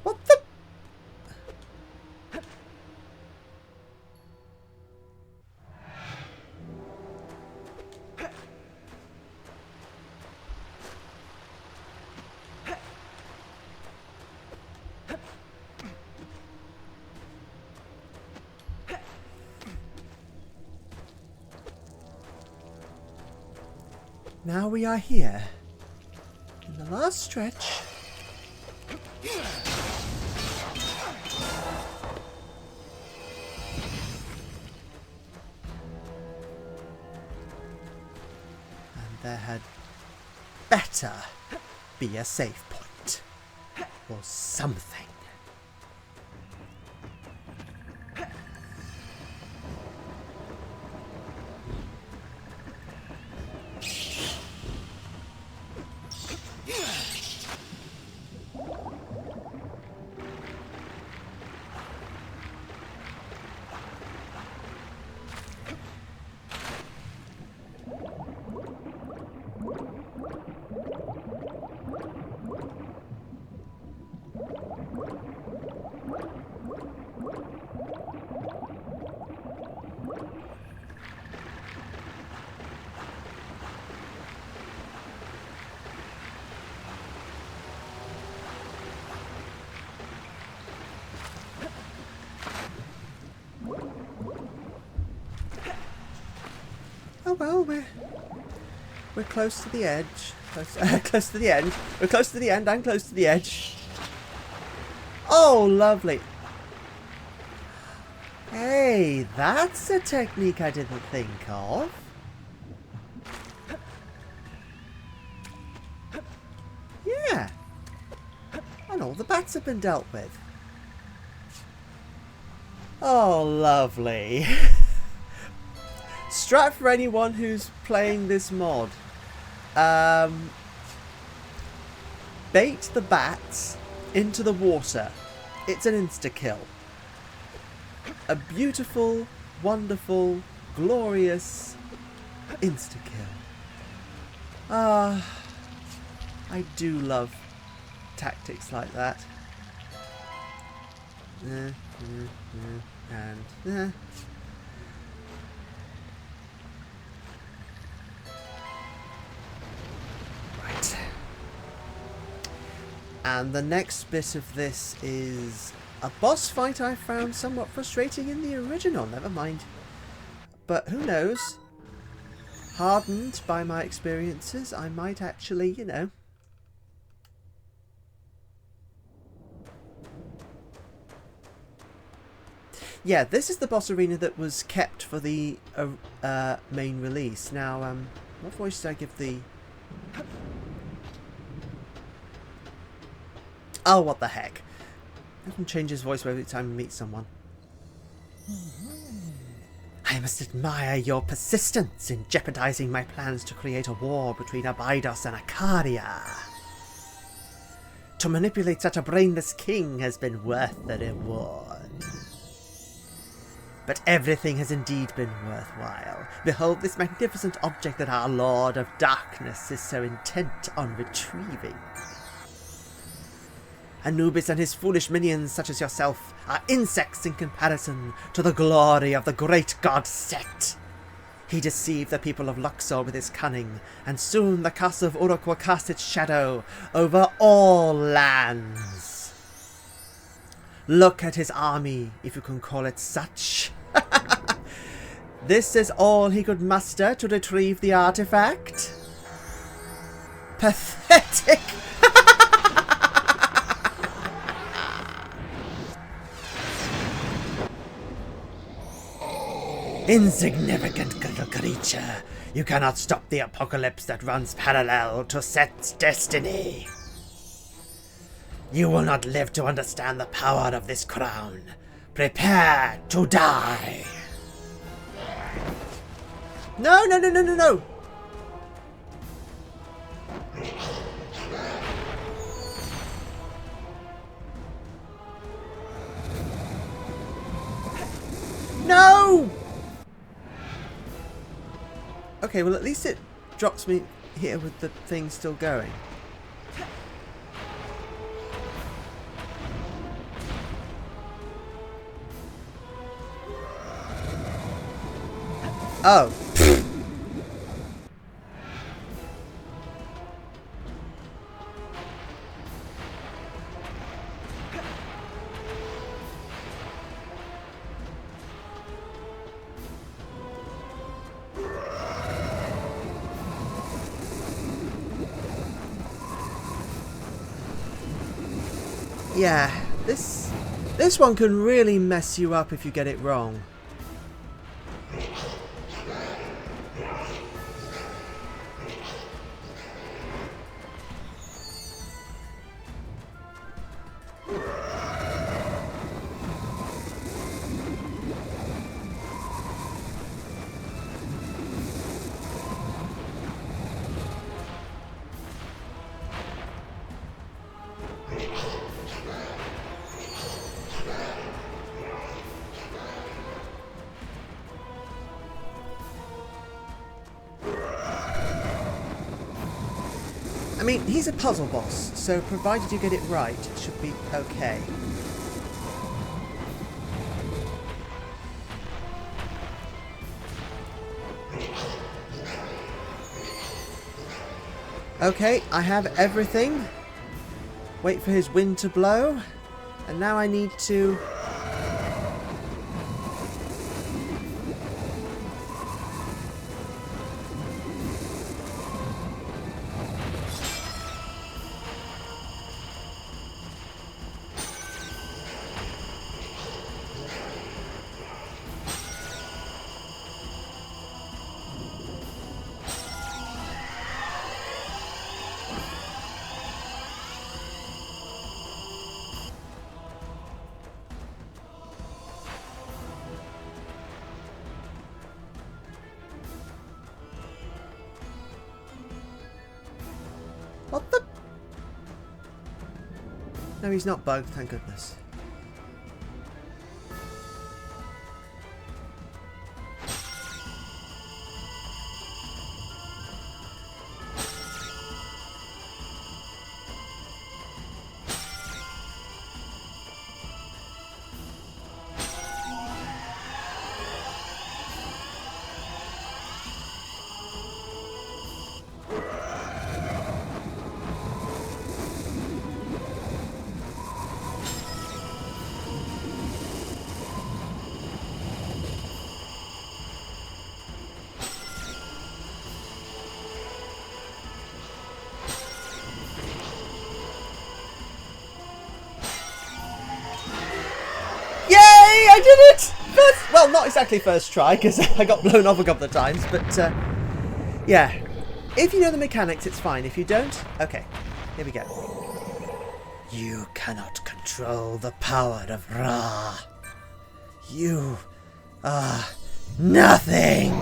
What the? Now we are here, in the last stretch. And there had better be a save point, or something. Oh well, we're close to the edge. Close to the end. We're close to the end and close to the edge. Oh, lovely. Hey, that's a technique I didn't think of. Yeah. And all the bats have been dealt with. Oh, lovely. Strat for anyone who's playing this mod. Bait the bats into the water. It's an insta-kill. A beautiful, wonderful, glorious insta-kill. Ah, I do love tactics like that. And right. And the next bit of this is a boss fight I found somewhat frustrating in the original. Never mind. But who knows? Hardened by my experiences, I might actually, you know. Yeah, this is the boss arena that was kept for the main release. Now, what voice did I give the... Oh, what the heck. I can change his voice every time I meet someone. I must admire your persistence in jeopardizing my plans to create a war between Abydos and Akaria. To manipulate such a brainless king has been worth the reward. But everything has indeed been worthwhile. Behold this magnificent object that our Lord of Darkness is so intent on retrieving. Anubis and his foolish minions such as yourself are insects in comparison to the glory of the great god Set. He deceived the people of Luxor with his cunning, and soon the castle of Uruk will cast its shadow over all lands. Look at his army, if you can call it such. This is all he could muster to retrieve the artifact? Pathetic! Insignificant little creature, you cannot stop the apocalypse that runs parallel to Set's destiny. You will not live to understand the power of this crown. Prepare to die. No, no, no, no, no, no. No! Okay, well at least it drops me here with the thing still going. Oh. Yeah, this one can really mess you up if you get it wrong. I mean, he's a puzzle boss, so provided you get it right, it should be okay. Okay, I have everything. Wait for his wind to blow. And now I need to... What the? No, he's not bugged, thank goodness. I did it! Well, not exactly first try, because I got blown off a couple of times, but yeah. If you know the mechanics, it's fine. If you don't, okay. Here we go. You cannot control the power of Ra. You are nothing!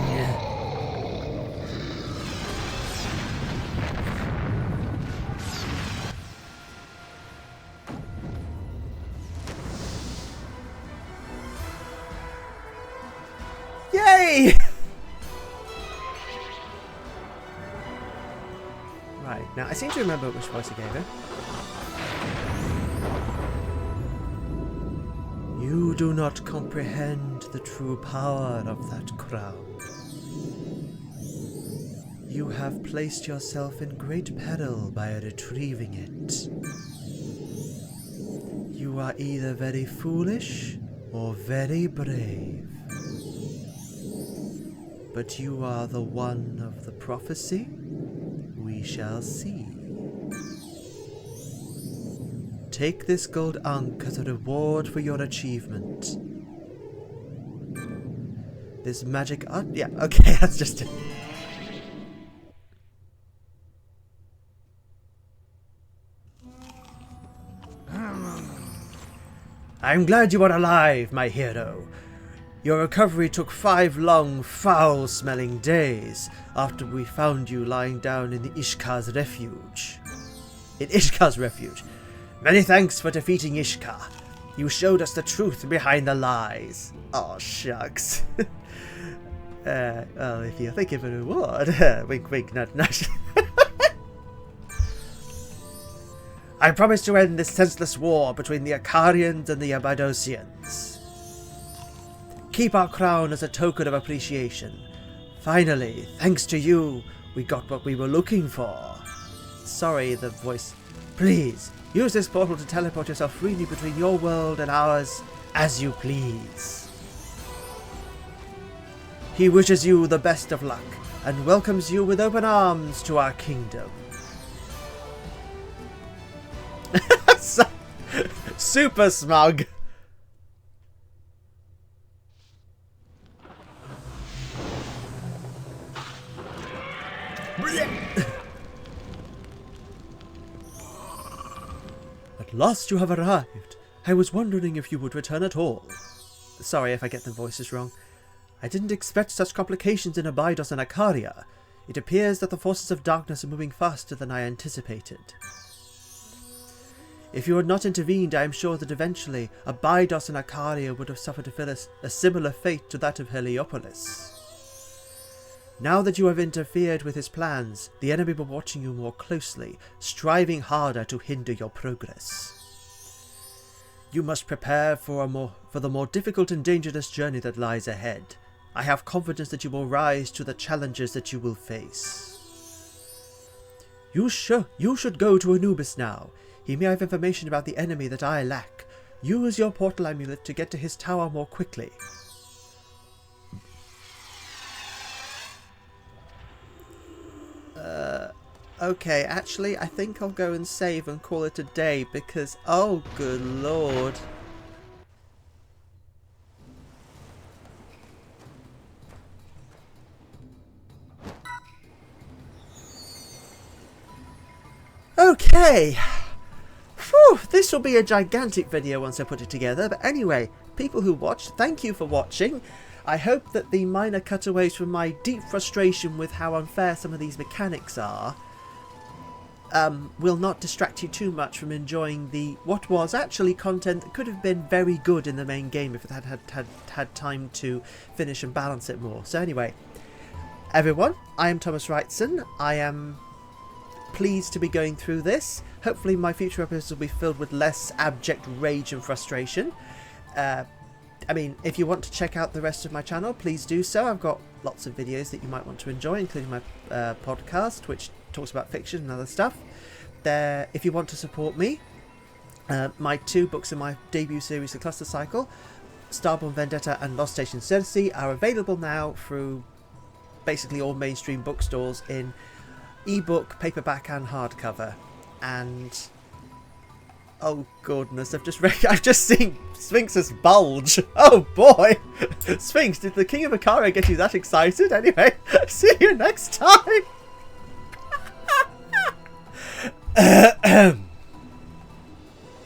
Yay! Right, now I seem to remember which voice I gave her. You do not comprehend the true power of that crown. You have placed yourself in great peril by retrieving it. You are either very foolish or very brave. But you are the one of the prophecy? We shall see. Take this gold ankh as a reward for your achievement. This magic art... Yeah, okay, that's just it. I'm glad you are alive, my hero. Your recovery took 5 long, foul-smelling days after we found you lying down in the Ishkar's refuge. Many thanks for defeating Ishkar. You showed us the truth behind the lies. Oh, shucks. Well, if you think of a reward, wink, wink, nudge, nudge. I promise to end this senseless war between the Akarians and the Abydosians. Keep our crown as a token of appreciation. Finally, thanks to you, we got what we were looking for. Sorry, the voice. Please, use this portal to teleport yourself freely between your world and ours, as you please. He wishes you the best of luck, and welcomes you with open arms to our kingdom. Super smug. At last you have arrived. I was wondering if you would return at all. Sorry if I get the voices wrong. I didn't expect such complications in Abydos and Akaria. It appears that the forces of darkness are moving faster than I anticipated. If you had not intervened, I am sure that eventually Abydos and Akaria would have suffered a similar fate to that of Heliopolis. Now that you have interfered with his plans, the enemy were watching you more closely, striving harder to hinder your progress. You must prepare for the more difficult and dangerous journey that lies ahead. I have confidence that you will rise to the challenges that you will face. You should go to Anubis now. He may have information about the enemy that I lack. Use your portal amulet to get to his tower more quickly. Okay, actually, I think I'll go and save and call it a day because, oh, good lord. Okay. Whew, this will be a gigantic video once I put it together, but anyway, people who watched, thank you for watching. I hope that the minor cutaways from my deep frustration with how unfair some of these mechanics are will not distract you too much from enjoying what was actually content that could have been very good in the main game if it had time to finish and balance it more. So anyway, everyone, I am Thomas Wrightson. I am pleased to be going through this. Hopefully my future episodes will be filled with less abject rage and frustration. I mean, if you want to check out the rest of my channel, please do so. I've got lots of videos that you might want to enjoy, including my podcast, which talks about fiction and other stuff. If you want to support me, my 2 books in my debut series, The Cluster Cycle, Starborn Vendetta and Lost Station Cersei, are available now through basically all mainstream bookstores in ebook, paperback and hardcover. And oh goodness, I've just seen Sphinx's bulge. Oh boy! Sphinx, did the King of Akaria get you that excited? Anyway, see you next time!